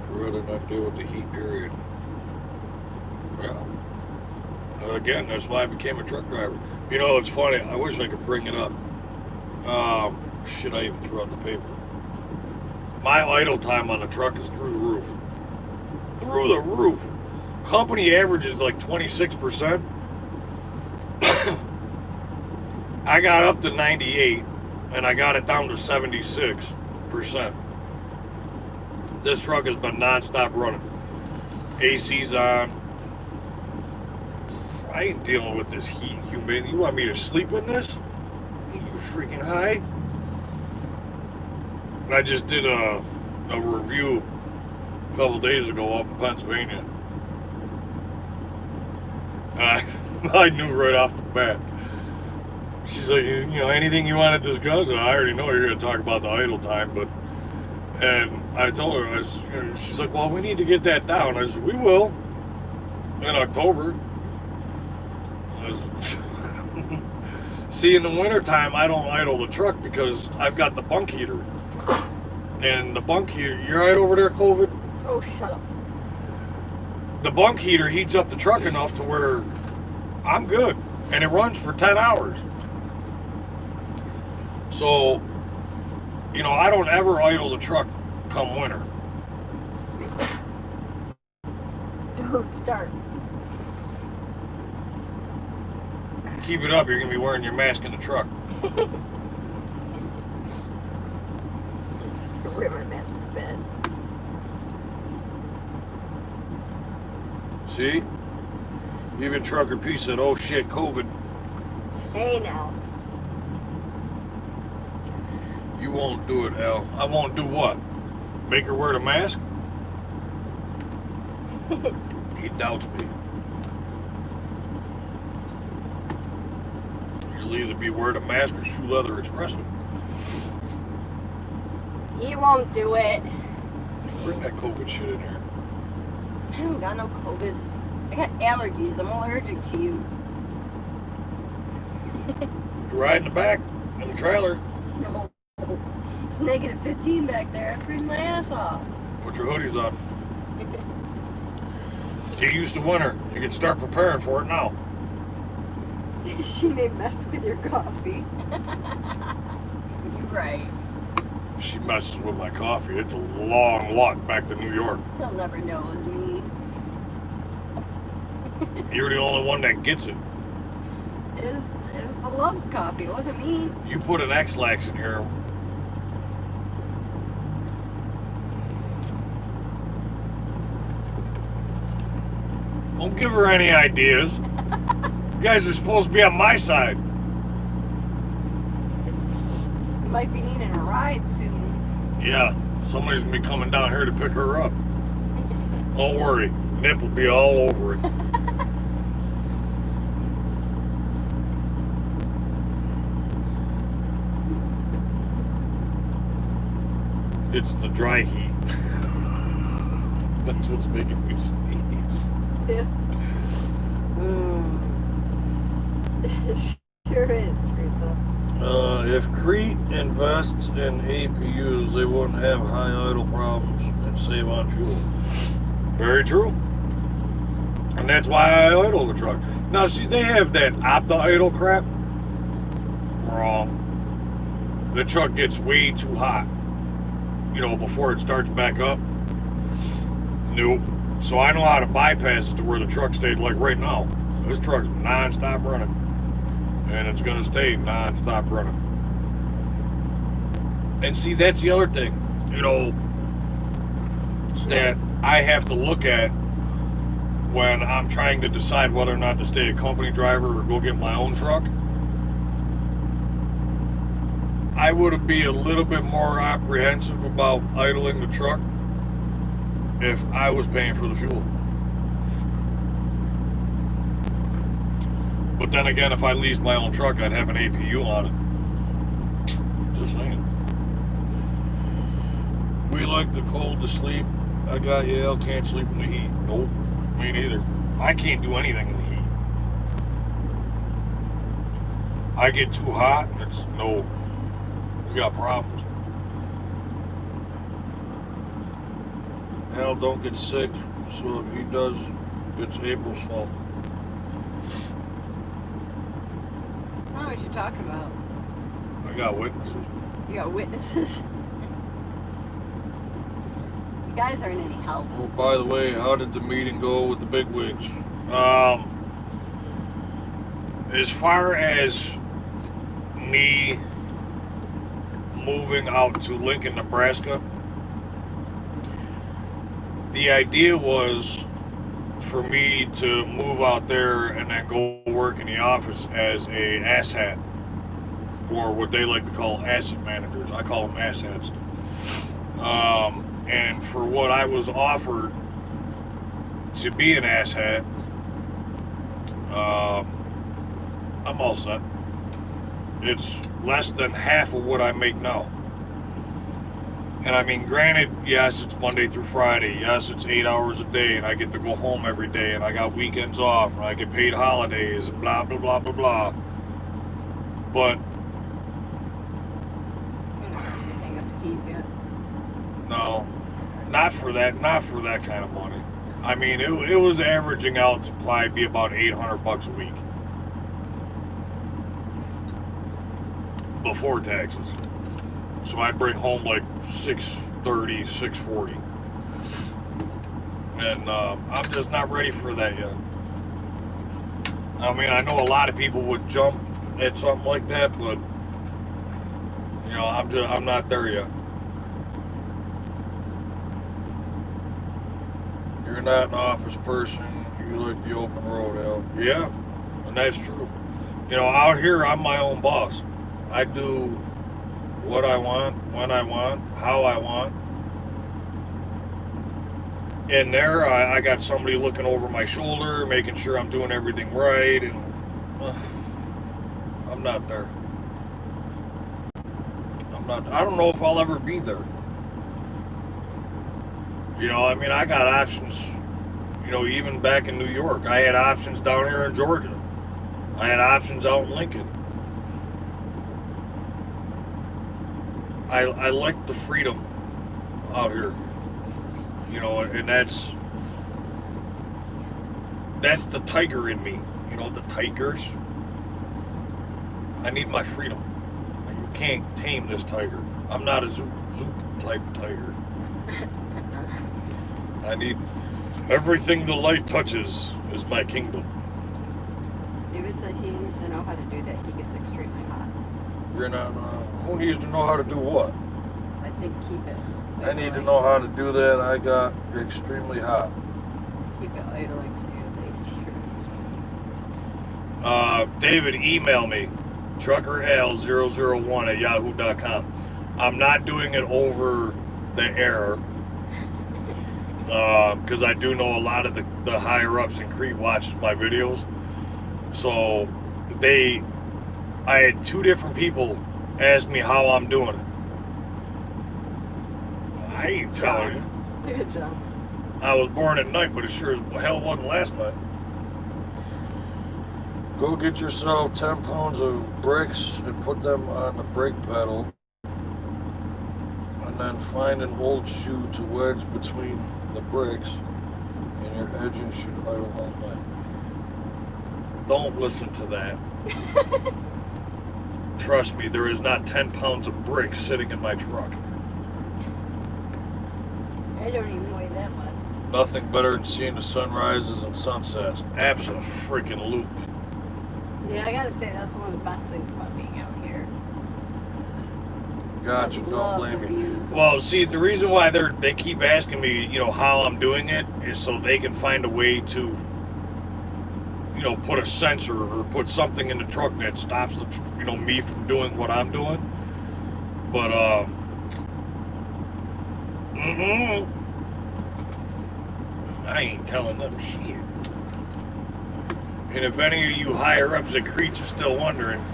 Speaker 1: I'd rather not deal with the heat, period. Well, again, that's why I became a truck driver. You know, it's funny. I wish I could bring it up. Shit, I even threw out the paper. My idle time on the truck is through the roof. Through the roof. Company average is like 26%. I got up to 98, and I got it down to 76%. This truck has been non-stop running. AC's on. I ain't dealing with this heat, humidity. You want me to sleep in this? Are you freaking high? I just did a review a couple days ago up in Pennsylvania. And I knew right off the bat. She's like, you know, anything you want to discuss? And I already know you're going to talk about the idle time, but... And I told her, she's like, well, we need to get that down. I said, we will. In October. See, in the wintertime, I don't idle the truck because I've got the bunk heater. And the bunk heater, you're right over there, COVID?
Speaker 2: Oh, shut up.
Speaker 1: The bunk heater heats up the truck enough to where I'm good. And it runs for 10 hours. So, you know, I don't ever idle the truck come winter.
Speaker 2: Don't start.
Speaker 1: Keep it up, you're going to be wearing your mask in the truck.
Speaker 2: Wear my mask to bed.
Speaker 1: See? Even Trucker P said, oh shit, COVID.
Speaker 2: Hey now.
Speaker 1: You won't do it, Al. I won't do what? Make her wear the mask? He doubts me. You'll either be wearing a mask or shoe leather expressive.
Speaker 2: He won't do it.
Speaker 1: Bring that COVID shit in here.
Speaker 2: I don't got no COVID. I got allergies. I'm allergic to you.
Speaker 1: You ride in the back in the trailer.
Speaker 2: No. It's negative 15 back there. I freeze my ass off.
Speaker 1: Put your hoodies on. Get used to winter. You can start preparing for it now.
Speaker 2: She may mess with your coffee. You're right.
Speaker 1: She messes with my coffee. It's a long walk back to New York.
Speaker 2: He'll never know it was me.
Speaker 1: You're the only one that gets it.
Speaker 2: It was the Love's coffee. It wasn't me.
Speaker 1: You put an X-Lax in here. Don't give her any ideas. You guys are supposed to be on my side.
Speaker 2: You might be needing a ride soon.
Speaker 1: Yeah, somebody's gonna be coming down here to pick her up. Don't worry, Nip will be all over it. It's the dry heat. That's what's making me sneeze.
Speaker 2: Yeah. It sure is, Teresa.
Speaker 1: If Crete invests in APUs, they wouldn't have high idle problems and save on fuel. Very true. And that's why I idle the truck. Now, see, they have that opta-idle crap. Wrong. The truck gets way too hot, you know, before it starts back up. Nope. So I know how to bypass it to where the truck stayed like right now. This truck's non-stop running. And it's going to stay non-stop running. And see, that's the other thing, you know, that I have to look at when I'm trying to decide whether or not to stay a company driver or go get my own truck. I would be a little bit more apprehensive about idling the truck if I was paying for the fuel. But then again, if I leased my own truck, I'd have an APU on it. Just saying. We like the cold to sleep. I got you, Al, can't sleep in the heat. Nope, me neither. I can't do anything in the heat. I get too hot, and it's no, we got problems. Al, don't get sick, so if he does, it's April's fault.
Speaker 2: I don't know what you're talking about.
Speaker 1: I got witnesses.
Speaker 2: You got witnesses? You guys aren't any help.
Speaker 1: Oh, by the way, how did the meeting go with the bigwigs? As far as me moving out to Lincoln, Nebraska, the idea was for me to move out there and then go work in the office as a asshat, or what they like to call asset managers. I call them asshats. And for what I was offered to be an asshat, I'm all set. It's less than half of what I make now. And I mean, granted, yes, it's Monday through Friday. Yes, it's 8 hours a day, and I get to go home every day, and I got weekends off, and I get paid holidays, and blah, blah, blah, blah, blah. But
Speaker 3: You're not ready to hang up the keys yet.
Speaker 1: no, not for that kind of money. I mean, it was averaging out to probably be about $800 a week before taxes. So I bring home like $630, $640, and I'm just not ready for that yet. I mean, I know a lot of people would jump at something like that, but you know, I'm not there yet. You're not an office person. You like the open road, Al. Yeah, and that's true. You know, out here I'm my own boss. I do what I want, when I want, how I want. In there, I got somebody looking over my shoulder, making sure I'm doing everything right, and I'm not there. I don't know if I'll ever be there. You know, I mean, I got options, you know, even back in New York. I had options down here in Georgia. I had options out in Lincoln. I like the freedom out here, you know, and that's the tiger in me, you know, the tigers. I need my freedom. You can't tame this tiger. I'm not a zoop type tiger. I need everything the light touches is my kingdom.
Speaker 3: David says he needs to know how to do that. He gets extremely hot.
Speaker 1: You're not. Who needs to know how to do what?
Speaker 3: I think keep it.
Speaker 1: I need to know how to do that. I got extremely hot.
Speaker 3: Keep it idling so you're lazier.
Speaker 1: David, email me, truckeral001@yahoo.com. I'm not doing it over the air because I do know a lot of the higher ups in Crete watch my videos. So I had two different people ask me how I'm doing it. I ain't telling you.
Speaker 3: Good job.
Speaker 1: I was born at night, but it sure as hell wasn't last night. Go get yourself 10 pounds of bricks and put them on the brake pedal. And then find an old shoe to wedge between the bricks, and your engine should idle all night. Don't listen to that. Trust me, there is not 10 pounds of bricks sitting in my truck.
Speaker 3: I don't even weigh that much.
Speaker 1: Nothing better than seeing the sunrises and sunsets. Absolutely.
Speaker 3: Yeah, I gotta say that's one of the best things about being out here.
Speaker 1: Gotcha,
Speaker 3: I
Speaker 1: don't
Speaker 3: love
Speaker 1: blame
Speaker 3: the
Speaker 1: me.
Speaker 3: views.
Speaker 1: Well, see, the reason why they keep asking me, you know, how I'm doing it is so they can find a way to, you know, put a sensor or put something in the truck that stops the, you know, me from doing what I'm doing. But I ain't telling them shit. And if any of you higher ups at Crete are still wondering,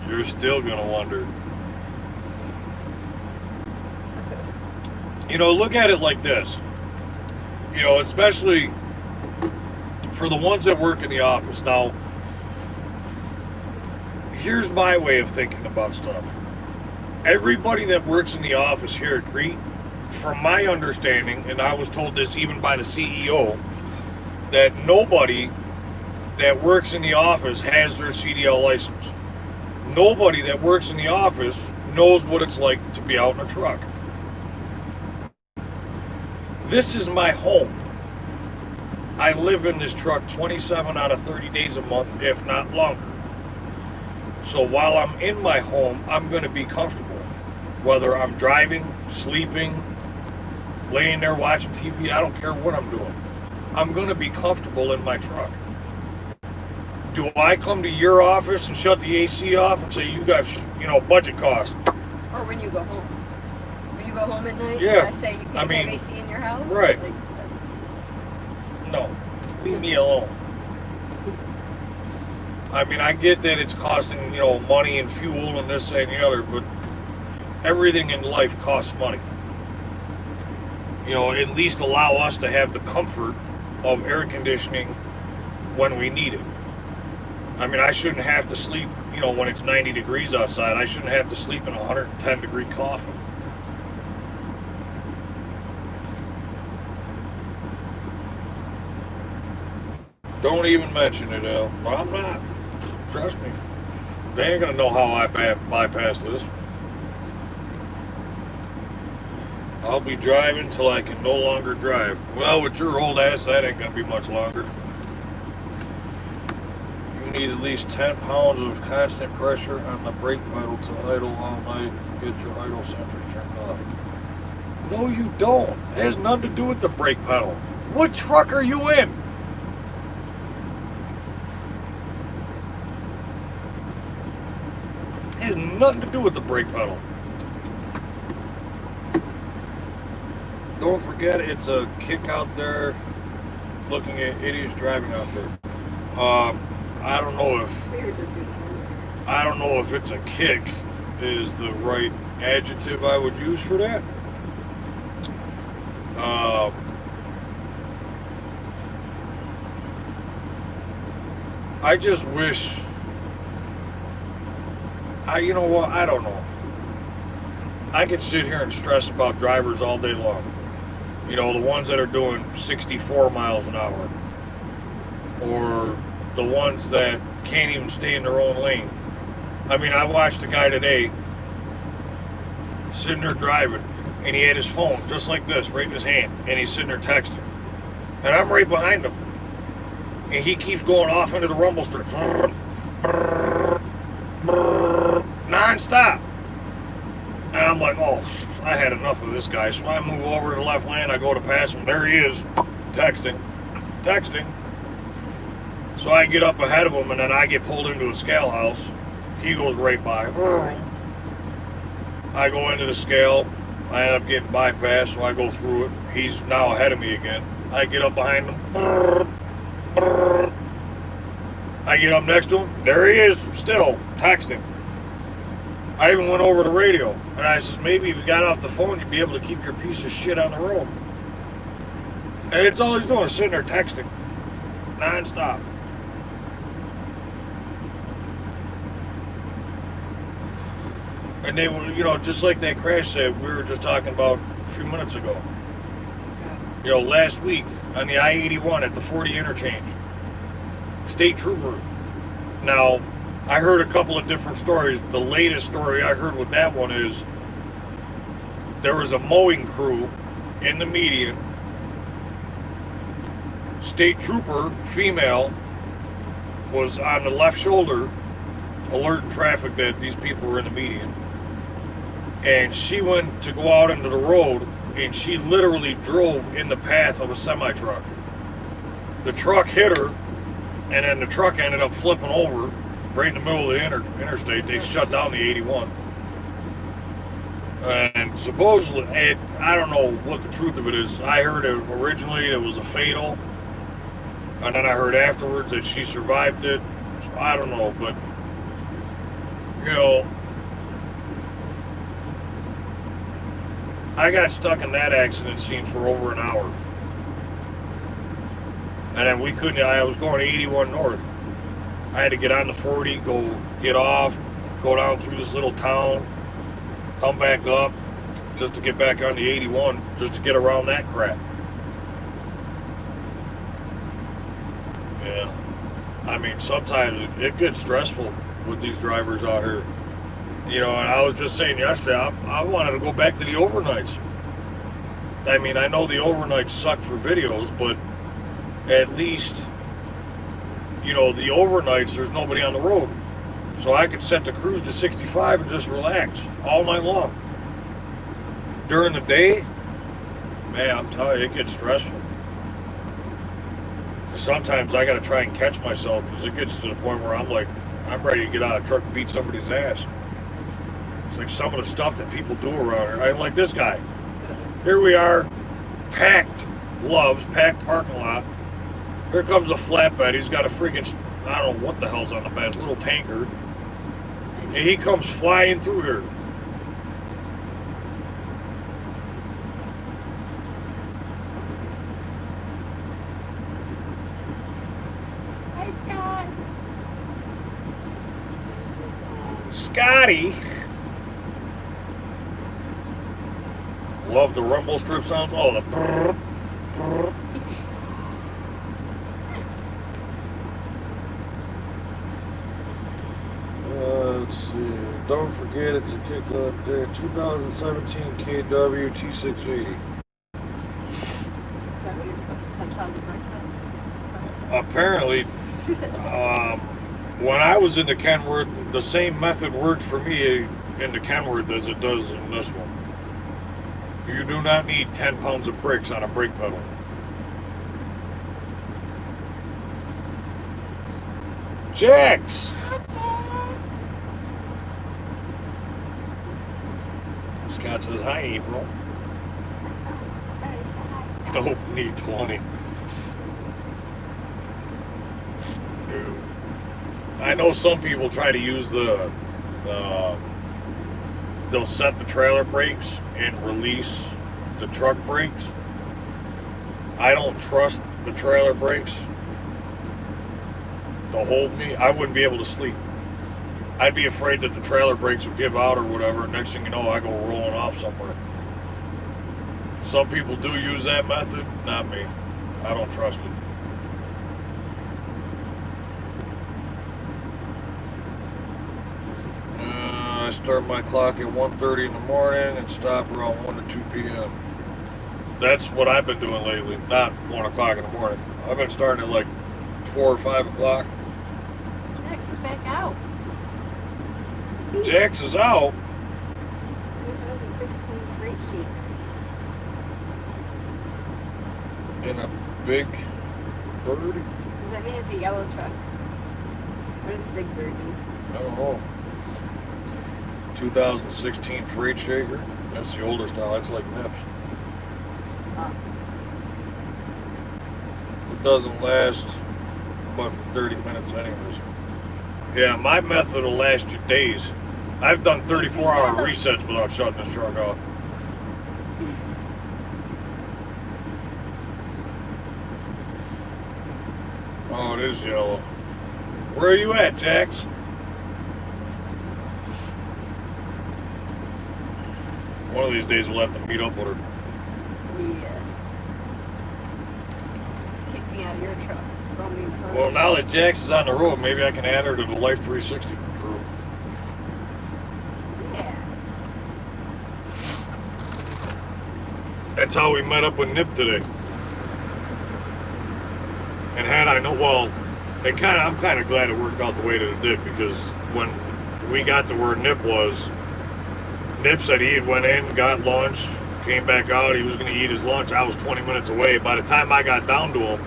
Speaker 1: you're still gonna wonder. You know, look at it like this. You know, especially for the ones that work in the office. Now, here's my way of thinking about stuff. Everybody that works in the office here at Crete, from my understanding, and I was told this even by the CEO, that nobody that works in the office has their CDL license. Nobody that works in the office knows what it's like to be out in a truck. This is my home. I live in this truck 27 out of 30 days a month, if not longer. So while I'm in my home, I'm going to be comfortable. Whether I'm driving, sleeping, laying there watching TV, I don't care what I'm doing. I'm going to be comfortable in my truck. Do I come to your office and shut the AC off and say, you got, budget cost?
Speaker 3: Or when you go home. When you go home at night,
Speaker 1: Yeah.
Speaker 3: I say you can't have AC in your house?
Speaker 1: Right.
Speaker 3: Like,
Speaker 1: No. Leave me alone. I mean, I get that it's costing, money and fuel and this, that, and the other, but everything in life costs money. At least allow us to have the comfort of air conditioning when we need it. I mean, I shouldn't have to sleep, when it's 90 degrees outside. I shouldn't have to sleep in a 110 degree coffin. Don't even mention it, Al. Well, I'm not. Trust me. They ain't gonna know how I bypass this. I'll be driving till I can no longer drive. Well, with your old ass, that ain't gonna be much longer. You need at least 10 pounds of constant pressure on the brake pedal to idle all night and get your idle sensors turned off. No, you don't. It has nothing to do with the brake pedal. What truck are you in? It has nothing to do with the brake pedal. Don't forget, it's a kick out there looking at idiots driving out there. I don't know if it's a kick is the right adjective I would use for that. I just wish, you know what, I don't know. I could sit here and stress about drivers all day long. The ones that are doing 64 miles an hour. Or the ones that can't even stay in their own lane. I mean, I watched a guy today sitting there driving, and he had his phone just like this, right in his hand, and he's sitting there texting. And I'm right behind him. And he keeps going off into the rumble strip. Non-stop. And I'm like, oh, I had enough of this guy. So I move over to the left lane. I go to pass him. There he is, texting. So I get up ahead of him, and then I get pulled into a scale house. He goes right by. I go into the scale. I end up getting bypassed, so I go through it. He's now ahead of me again. I get up behind him. I get up next to him. There he is, still texting. I even went over the radio, and I says, maybe if you got off the phone, you'd be able to keep your piece of shit on the road. And it's all he's doing, is sitting there texting, non-stop. And they were, just like that crash that we were just talking about a few minutes ago. Last week on the I-81 at the 40 interchange. State trooper. Now, I heard a couple of different stories. The latest story I heard with that one is there was a mowing crew in the median. State trooper, female, was on the left shoulder alerting traffic that these people were in the median. And she went to go out into the road, and she literally drove in the path of a semi-truck. The truck hit her, and then the truck ended up flipping over right in the middle of the interstate. They shut down the 81. And supposedly, I don't know what the truth of it is. I heard it originally it was a fatal, and then I heard afterwards that she survived it. So I don't know, but I got stuck in that accident scene for over an hour. And then we couldn't, I was going 81 north. I had to get on the 40, go get off, go down through this little town, come back up, just to get back on the 81, just to get around that crap. Yeah. I mean, sometimes it gets stressful with these drivers out here. And I was just saying yesterday, I wanted to go back to the overnights. I mean, I know the overnights suck for videos, but at least, the overnights, there's nobody on the road. So I could set the cruise to 65 and just relax all night long. During the day, man, I'm telling you, it gets stressful. Sometimes I gotta try and catch myself because it gets to the point where I'm like, I'm ready to get out of the truck and beat somebody's ass. It's like some of the stuff that people do around here. I'm like this guy. Here we are, packed gloves, packed parking lot. Here comes a flatbed. He's got a freaking, I don't know what the hell's on the back, little tanker. And he comes flying through here.
Speaker 3: Hi, Scott.
Speaker 1: Scotty. Love the rumble strip sounds. Oh, the brrr, brrr. Let's see. Don't forget it's a kick up there. 2017 KW T680.
Speaker 3: Is that what he's putting 10 pounds of bricks in?
Speaker 1: Apparently, when I was into Kenworth, the same method worked for me into Kenworth as it does in this one. You do not need 10 pounds of bricks on a brake pedal. Jax! Scott says, hi, April. Nope, need 20. I know some people try to use they'll set the trailer brakes and release the truck brakes. I don't trust the trailer brakes to hold me. I wouldn't be able to sleep. I'd be afraid that the trailer brakes would give out or whatever. Next thing you know, I go rolling off somewhere. Some people do use that method, not me. I don't trust it. I start my clock at 1:30 in the morning and stop around 1 to 2 p.m. That's what I've been doing lately, not 1 o'clock in the morning. I've been starting at like 4 or 5 o'clock.
Speaker 3: Jax is back out.
Speaker 1: Jax is out.
Speaker 3: 2016 freight sheet.
Speaker 1: In a big bird?
Speaker 3: Does that mean it's a yellow truck? What does big bird mean?
Speaker 1: I don't know. 2016 freight shaker. That's the older style. That's like Nips.
Speaker 3: Oh.
Speaker 1: It doesn't last but for 30 minutes anyways. Yeah, my method will last you days. I've done 34-hour resets without shutting this truck off. Oh, it is yellow. Where are you at, Jax? One of these days we'll have to meet up with her.
Speaker 3: Yeah. Kick me out of your truck. Throw me in front.
Speaker 1: Well, now that Jax is on the road, maybe I can add her to the Life 360 crew.
Speaker 3: Yeah.
Speaker 1: That's how we met up with Nip today. And had I know, well, I'm kind of glad it worked out the way that it did, because when we got to where Nip was, Nip said he had went in, got lunch, came back out, he was going to eat his lunch. I was 20 minutes away. By the time I got down to him,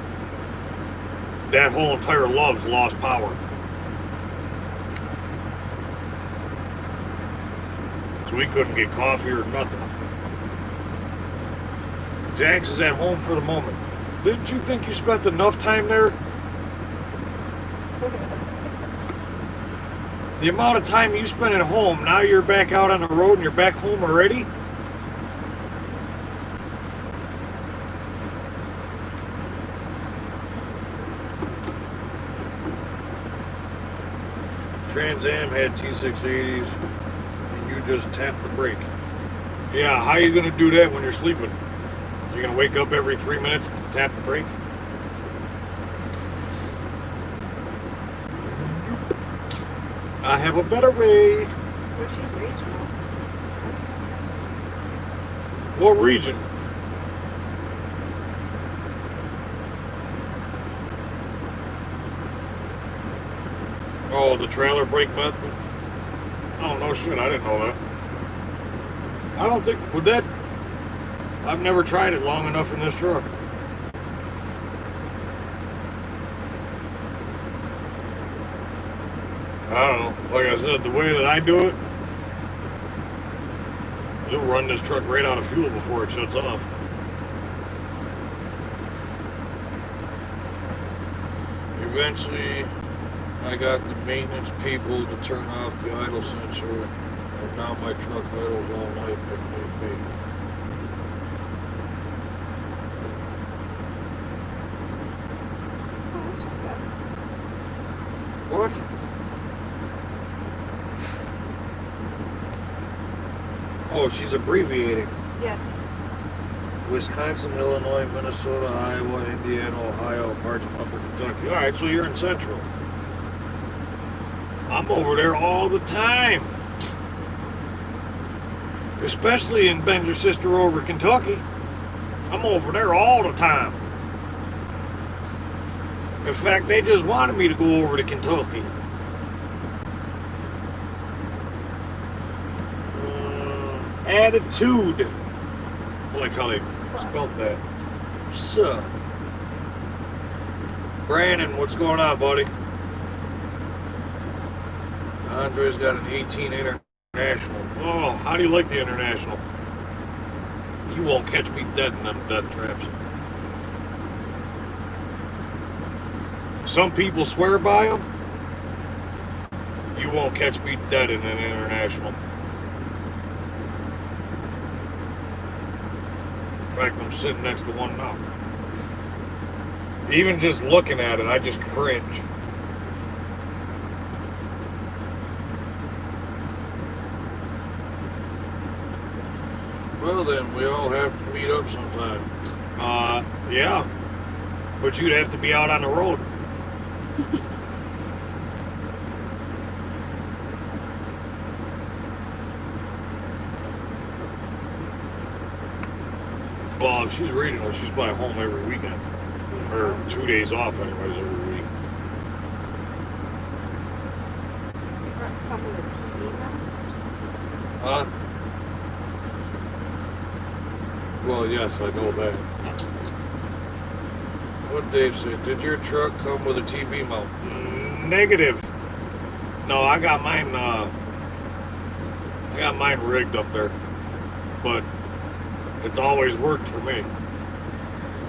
Speaker 1: that whole entire Love's lost power. So we couldn't get coffee or nothing. Jax is at home for the moment. Didn't you think you spent enough time there? The amount of time you spent at home, now you're back out on the road and you're back home already? Trans Am had T680s and you just tapped the brake. Yeah, how are you going to do that when you're sleeping? You're going to wake up every 3 minutes and tap the brake? I have a better way.
Speaker 3: Well, she's regional.
Speaker 1: What region? Oh, the trailer brake method? Oh, no shit, I didn't know that. I don't think, would that, I've never tried it long enough in this truck. I don't know. Like I said, the way that I do it, you'll run this truck right out of fuel before it shuts off. Eventually, I got the maintenance people to turn off the idle sensor, and now my truck idles all night if need be.
Speaker 2: Oh, that's not good.
Speaker 1: What? Oh, she's abbreviating.
Speaker 2: Yes.
Speaker 1: Wisconsin, Illinois, Minnesota, Iowa, Indiana, Ohio, parts of Upper Kentucky. All right, so you're in Central. I'm over there all the time. Especially in Bend Your Sister Over, Kentucky. I'm over there all the time. In fact, they just wanted me to go over to Kentucky. Attitude. I like how they spelled that. So, Brandon, what's going on, buddy? Andre's got an 18 International. Oh, how do you like the International? You won't catch me dead in them death traps. Some people swear by them. You won't catch me dead in an International. In fact, I'm sitting next to one now. Even just looking at it, I just cringe. Well then, we all have to meet up sometime. Yeah. But you'd have to be out on the road. Well, if she's regional, she's probably home every weekend. Or 2 days off anyways every week.
Speaker 2: Come with a TV now?
Speaker 1: Huh? Well, yes, I know that. What Dave said, did your truck come with a TV mount? Negative. No, I got mine rigged up there. But it's always worked for me.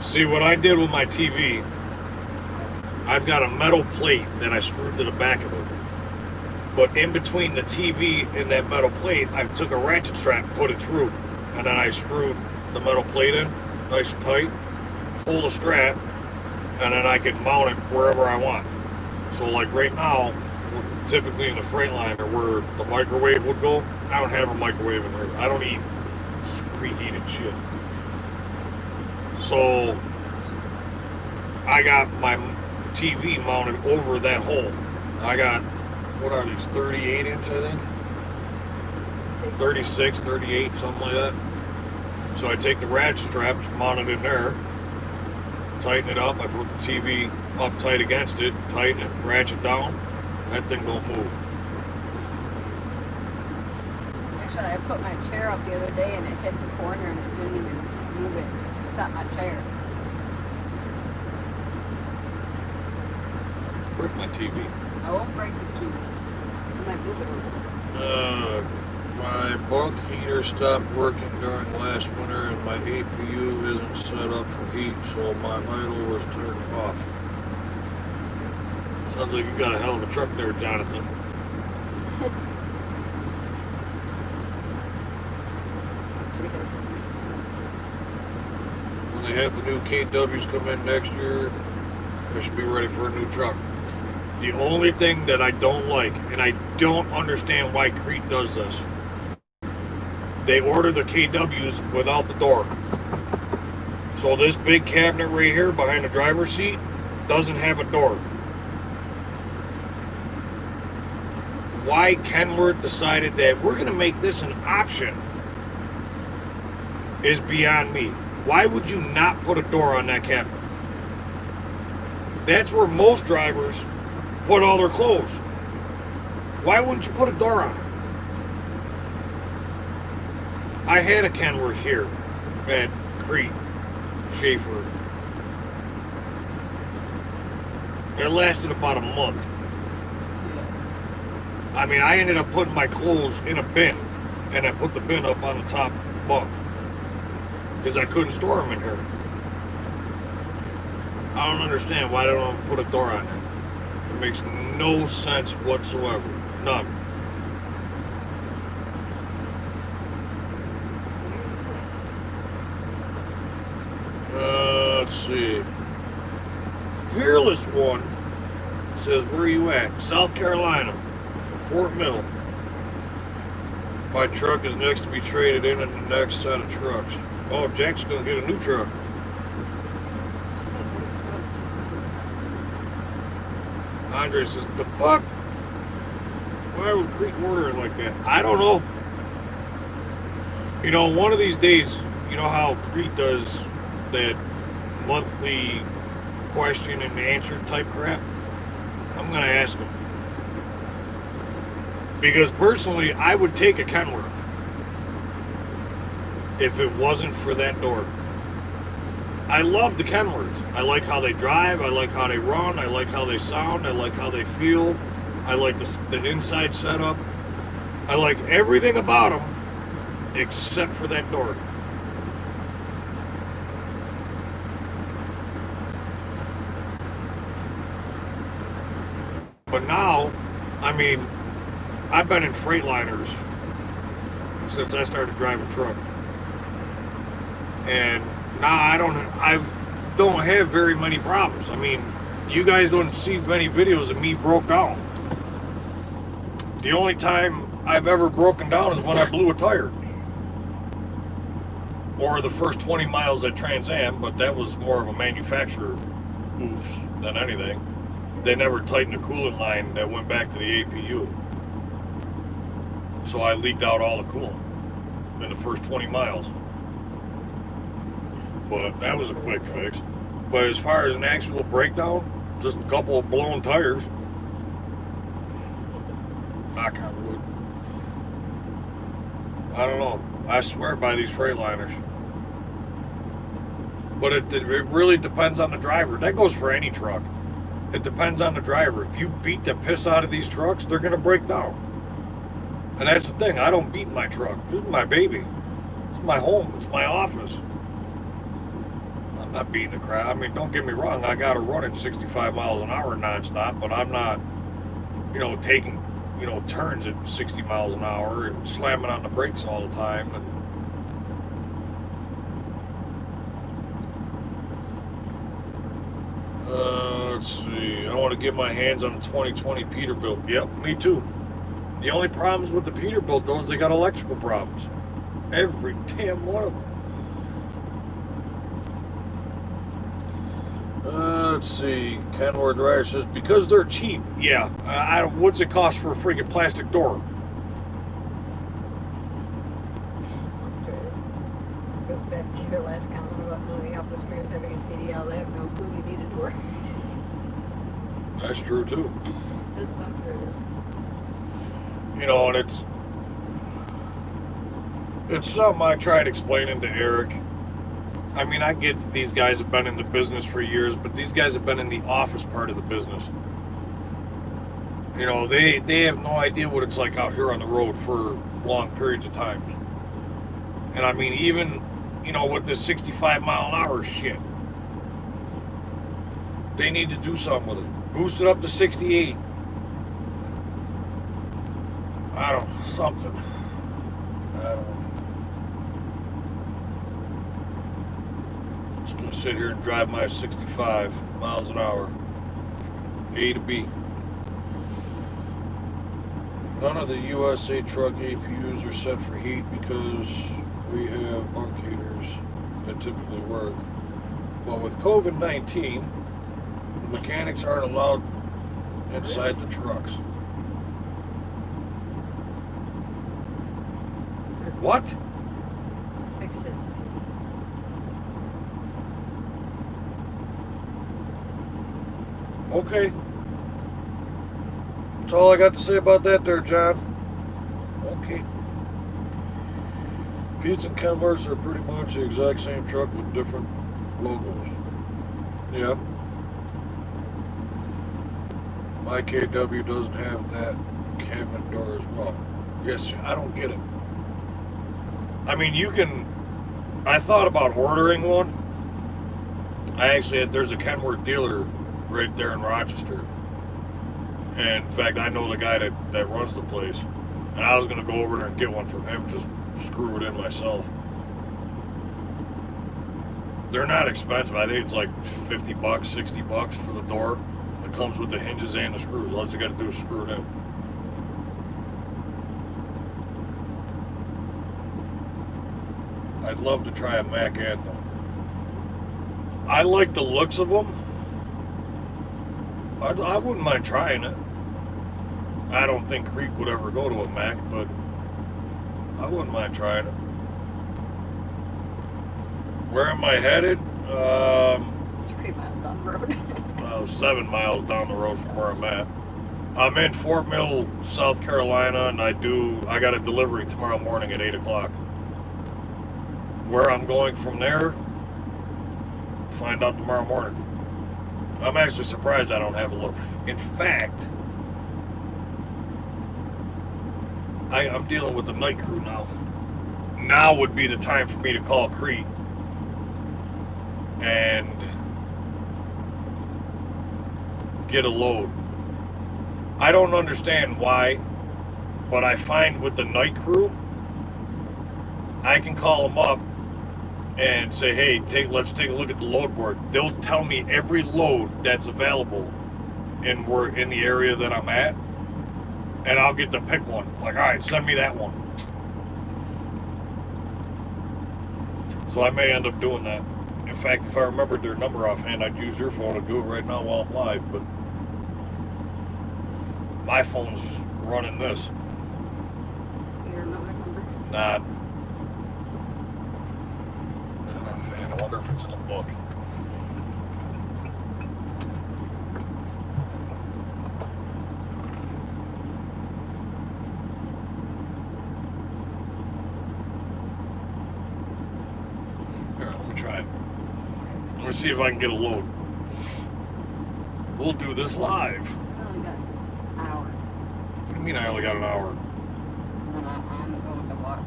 Speaker 1: See, what I did with my TV, I've got a metal plate that I screwed to the back of it. But in between the TV and that metal plate, I took a ratchet strap and put it through. And then I screwed the metal plate in, nice and tight, pull the strap, and then I can mount it wherever I want. So like right now, typically in the Freightliner where the microwave would go, I don't have a microwave in here. I don't eat preheated shit. So I got my TV mounted over that hole. I got, what are these, 38 inch I think? 36, 38, something like that. So I take the ratchet straps, mount it in there, tighten it up, I put the TV up tight against it, tighten it, ratchet down, that thing don't move.
Speaker 3: Actually, I put my chair up the other day and it hit the corner and it didn't even move it. Stop my chair.
Speaker 1: Break my TV.
Speaker 3: I won't break the TV. I might move it a little.
Speaker 1: My bunk heater stopped working during last winter and my APU isn't set up for heat, so my idle was turned off. Sounds like you got a hell of a truck there, Jonathan. When they have the new KWs come in next year, they should be ready for a new truck. The only thing that I don't like, and I don't understand why Crete does this, they order the KWs without the door. So this big cabinet right here behind the driver's seat doesn't have a door. Why Kenworth decided that we're going to make this an option is beyond me. Why would you not put a door on that cabinet? That's where most drivers put all their clothes. Why wouldn't you put a door on it? I had a Kenworth here at Crete, Schaefer. It lasted about a month. I mean, I ended up putting my clothes in a bin, and I put the bin up on the top bunk because I couldn't store them in here. I don't understand why they don't put a door on there. It makes no sense whatsoever. None. Let's see. Fearless One says, where are you at? South Carolina, Fort Mill. My truck is next to be traded in the next set of trucks. Oh, Jack's gonna get a new truck. Andre says, the fuck? Why would Crete order it like that? I don't know. You know, one of these days, you know how Crete does that monthly question and answer type crap? I'm gonna ask him. Because personally, I would take a Kenworth if it wasn't for that door. I love the Kenworths. I like how they drive. I like how they run. I like how they sound. I like how they feel. I like the inside setup. I like everything about them except for that door. But now, I mean, I've been in Freightliners since I started driving truck. And now I don't have very many problems. I mean, you guys don't see many videos of me broke down. The only time I've ever broken down is when I blew a tire. Or the first 20 miles at Trans Am, but that was more of a manufacturer oops than anything. They never tightened the coolant line that went back to the APU. So I leaked out all the coolant in the first 20 miles. But that was a quick fix. But as far as an actual breakdown, just a couple of blown tires. Knock on wood. I don't know. I swear by these Freightliners. But it really depends on the driver. That goes for any truck. It depends on the driver. If you beat the piss out of these trucks, they're going to break down. And that's the thing. I don't beat my truck. This is my baby. It's my home. It's my office. I'm not beating the crap. I mean, don't get me wrong. I got to run at 65 miles an hour nonstop, but I'm not, taking, turns at 60 miles an hour and slamming on the brakes all the time. And let's see. I want to get my hands on the 2020 Peterbilt. Yep, me too. The only problems with the Peterbilt, though, is they got electrical problems. Every damn one of them. Let's see. Kenworth Rider says, because they're cheap. Yeah. What's it cost for a freaking plastic door?
Speaker 3: Goes back to your last comment about moving off the screen having a CDL. They have no clue you need a door.
Speaker 1: That's true, too.
Speaker 3: That's not true.
Speaker 1: And it's something I tried explaining to Eric. I mean, I get that these guys have been in the business for years, but these guys have been in the office part of the business. They have no idea what it's like out here on the road for long periods of time. And I mean, even, with this 65 mile an hour shit, they need to do something with it. Boost it up to 68. I don't know, something. I don't know. Just gonna sit here and drive my 65 miles an hour, A to B. None of the USA truck APUs are set for heat because we have bunk heaters that typically work. But with COVID-19, the mechanics aren't allowed inside the trucks. What?
Speaker 3: Fix this.
Speaker 1: Okay. That's all I got to say about that there, John. Okay. Pete's and Kenworths are pretty much the exact same truck with different logos. Yeah. My KW doesn't have that cabinet door as well. Yes, I don't get it. I mean, you can. I thought about ordering one. There's a Kenworth dealer right there in Rochester. And in fact, I know the guy that runs the place. And I was going to go over there and get one from him, just screw it in myself. They're not expensive. I think it's like $50, $60 for the door. It comes with the hinges and the screws. All you got to do is screw it in. I'd love to try a Mac Anthem. I like the looks of them. I wouldn't mind trying it. I don't think Creek would ever go to a Mac, but I wouldn't mind trying it. Where am I headed?
Speaker 3: 3 miles down the road.
Speaker 1: 7 miles down the road from where I'm at. I'm in Fort Mill, South Carolina, and I got a delivery tomorrow morning at 8 o'clock. Where I'm going from there, find out tomorrow morning. I'm actually surprised I don't have a load. In fact, I'm dealing with the night crew now. Now would be the time for me to call Crete and get a load. I don't understand why, but I find with the night crew, I can call them up and say, hey, let's take a look at the load board. They'll tell me every load that's available in the area that I'm at, and I'll get to pick one. Like, all right, send me that one. So I may end up doing that. In fact, if I remembered their number offhand, I'd use your phone to do it right now while I'm live, but my phone's running this.
Speaker 3: Your another number?
Speaker 1: Not offhand. I wonder if it's in a book. Here, let me try it. Let me see if I can get a load. We'll do this live.
Speaker 3: I only got an hour.
Speaker 1: What do you mean I only got an hour?
Speaker 3: And then I'm going to watch.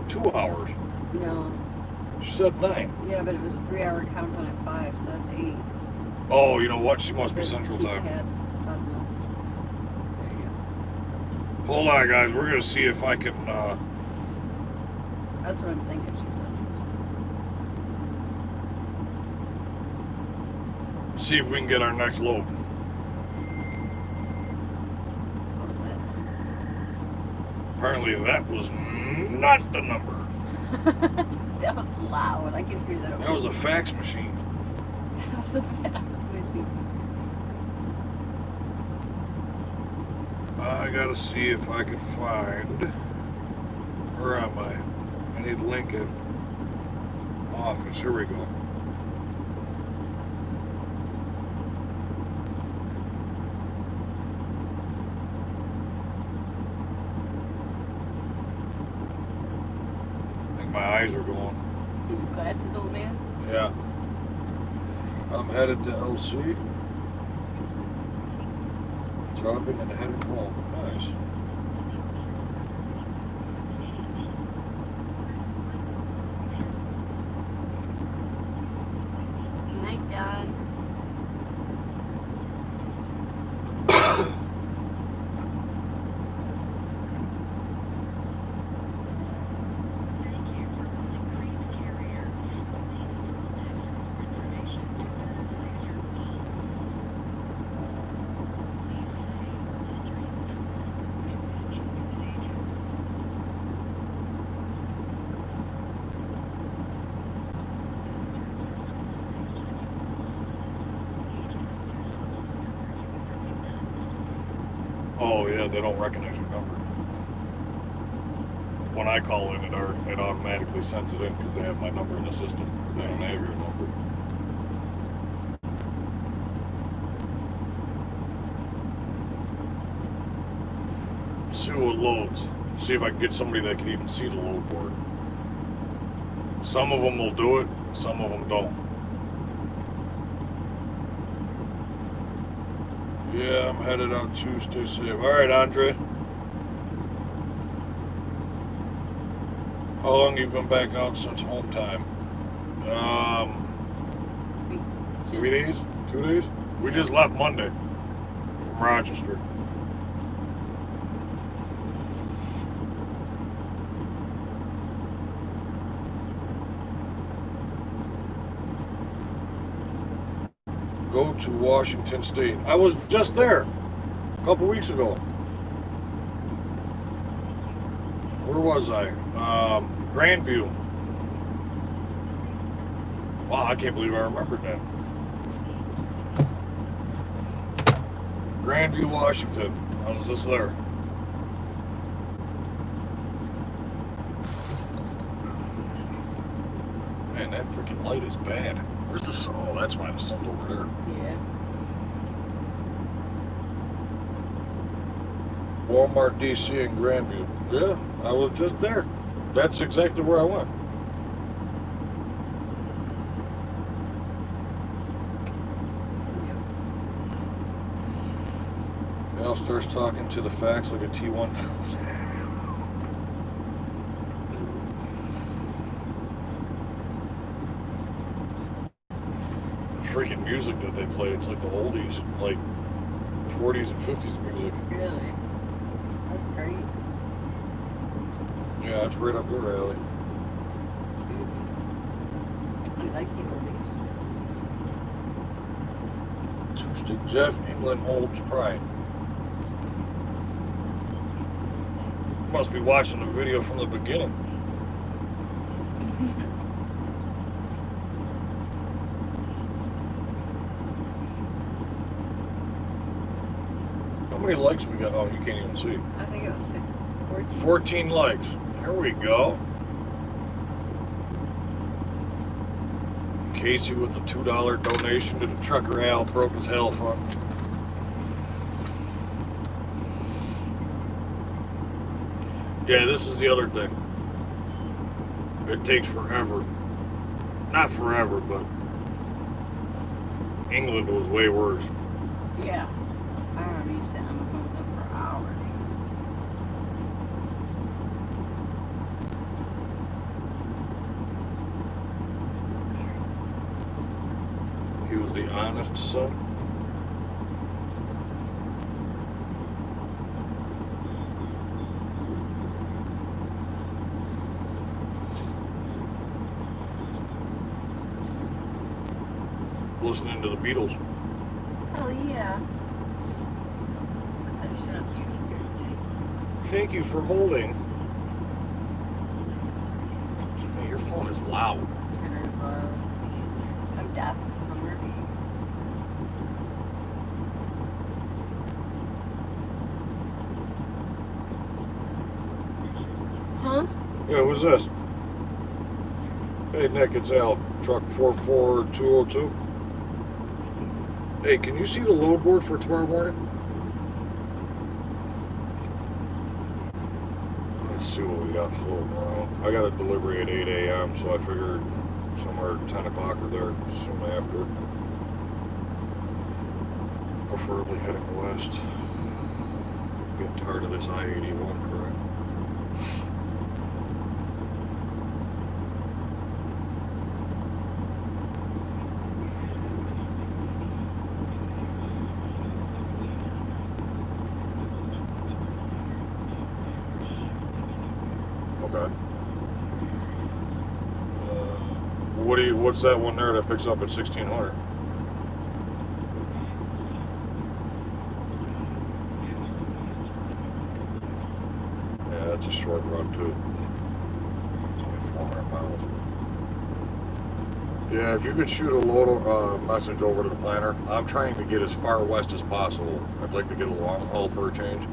Speaker 1: 2 hours?
Speaker 3: No.
Speaker 1: She said 9.
Speaker 3: Yeah, but it was 3 hour countdown at 5, so that's 8.
Speaker 1: Oh, you know what? She must be
Speaker 3: But
Speaker 1: Central
Speaker 3: he
Speaker 1: Time.
Speaker 3: had something. There you
Speaker 1: Hold on, guys. We're going to see if I can...
Speaker 3: go. That's what I'm thinking. She's Central Time.
Speaker 1: see if we can get our next load. Apparently that was not the number.
Speaker 3: That was loud. I could hear that.
Speaker 1: That was a fax machine.
Speaker 3: That was a fax machine.
Speaker 1: I gotta see if I can find... Where am I? I need Lincoln office. Here we go. I think my eyes are going.
Speaker 3: Your glasses, old man?
Speaker 1: Yeah. I'm headed to LC. Shopping and headed home. Nice.
Speaker 3: Night, John.
Speaker 1: Oh yeah, they don't recognize your number. When I call in, it automatically sends it in because they have my number in the system. They don't have your number. See what loads. See if I can get somebody that can even see the load board. Some of them will do it, some of them don't. Yeah, I'm headed out too. Stay safe. All right, Andre. How long you been back out since home time? 3 days? 2 days? We just left Monday from Rochester. Go to Washington State. I was just there a couple weeks ago. Where was I? Grandview. Wow, I can't believe I remembered that. Grandview, Washington. I was just there. Man, that freaking light is bad. Where's the sun? Oh, that's why the sun's over there.
Speaker 3: Yeah.
Speaker 1: Walmart DC in Grandview. Yeah, I was just there. That's exactly where I went. Now starts talking to the facts like a T1000. The freaking music that they play, it's like the oldies, like 40s and 50s music.
Speaker 3: Really? That's great.
Speaker 1: Yeah, that's right up your alley.
Speaker 3: I like the oldies.
Speaker 1: Two-stick Jeff, England holds pride. Must be watching the video from the beginning. How many likes we got? Oh, you can't even see.
Speaker 3: I think it was 14.
Speaker 1: 14 likes. There we go. Casey with the $2 donation to the Trucker Al Broke His Hell Fund. Yeah, this is the other thing. It takes forever. Not forever, but England was way worse.
Speaker 3: Yeah. I remember you sitting on the phone with them for hours.
Speaker 1: He was the honest son. Listening to the Beatles.
Speaker 3: Hell yeah. I should have speaker.
Speaker 1: Thank you for holding. Man, your phone is loud.
Speaker 3: Kind of, I'm deaf. I'm working. Huh?
Speaker 1: Yeah, who's this? Hey, Nick, it's Al. Truck 44202. Hey, can you see the load board for tomorrow morning? Let's see what we got floating around. I got a delivery at 8 a.m., so I figured somewhere 10 o'clock or there soon after. Preferably heading west. Getting tired of this I-81 crap. Okay. What's that one there that picks up at 1600? Yeah, that's a short run too. It's only 400 miles. Yeah, if you could shoot a load message over to the planner. I'm trying to get as far west as possible. I'd like to get a long haul for a change.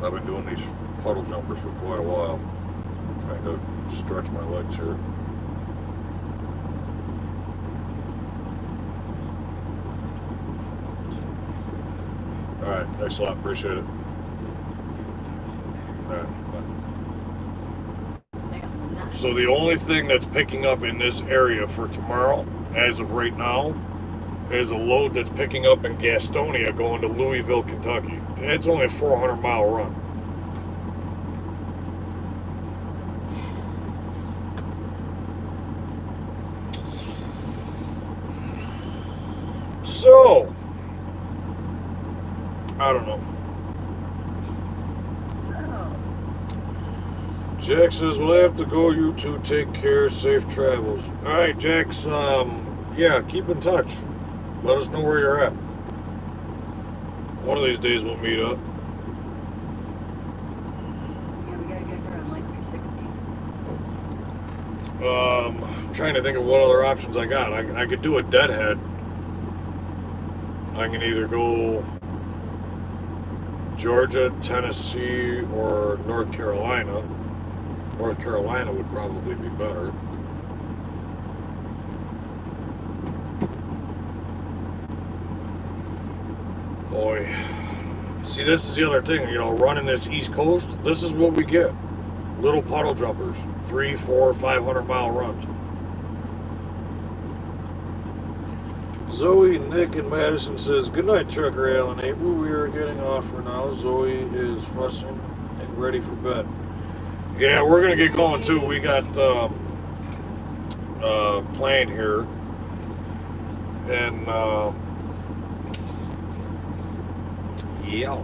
Speaker 1: I've been doing these puddle jumpers for quite a while. Trying to stretch my legs here. Alright, thanks a lot. Appreciate it. Alright, bye. So the only thing that's picking up in this area for tomorrow, as of right now, is a load that's picking up in Gastonia going to Louisville, Kentucky. It's only a 400-mile run. So, I don't know. Jack says, well, I have to go. You two take care. Safe travels. All right, Jax. Yeah, keep in touch. Let us know where you're at. One of these days we'll meet up.
Speaker 3: Yeah, we gotta get her on like 360.
Speaker 1: I'm trying to think of what other options I got. I could do a deadhead. I can either go Georgia, Tennessee, or North Carolina. North Carolina would probably be better. Boy. See, this is the other thing, you know, running this East Coast, this is what we get. Little puddle jumpers. 300, 400, 500-mile runs. Zoe, Nick, and Madison says, good night, Trucker Alan April. We are getting off for now. Zoe is fussing and ready for bed. Yeah, we're going to get going, too. We got plane here. And, yeah.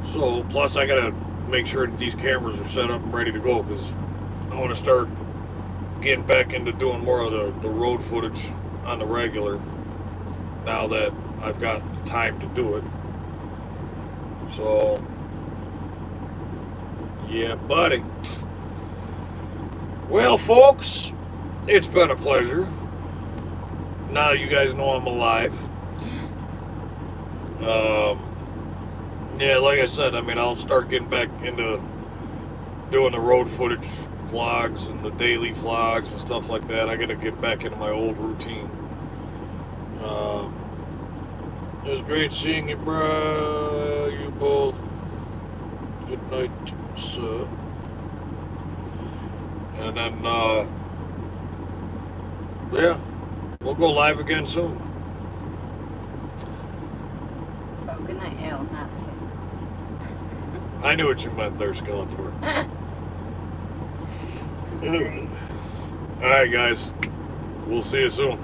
Speaker 1: So, plus I got to make sure that these cameras are set up and ready to go, because I want to start getting back into doing more of the road footage on the regular now that I've got time to do it. So, yeah, buddy. Well, folks, it's been a pleasure. Now you guys know I'm alive. Yeah, like I said, I mean, I'll start getting back into doing the road footage vlogs and the daily vlogs and stuff like that. I gotta get back into my old routine. It was great seeing you, bruh. You both. Good night, sir. And then, yeah, we'll go live again soon.
Speaker 3: Oh, good night, Al, not so.
Speaker 1: I knew what you meant there, Skeletor.
Speaker 3: Great.
Speaker 1: All right, guys. We'll see you soon.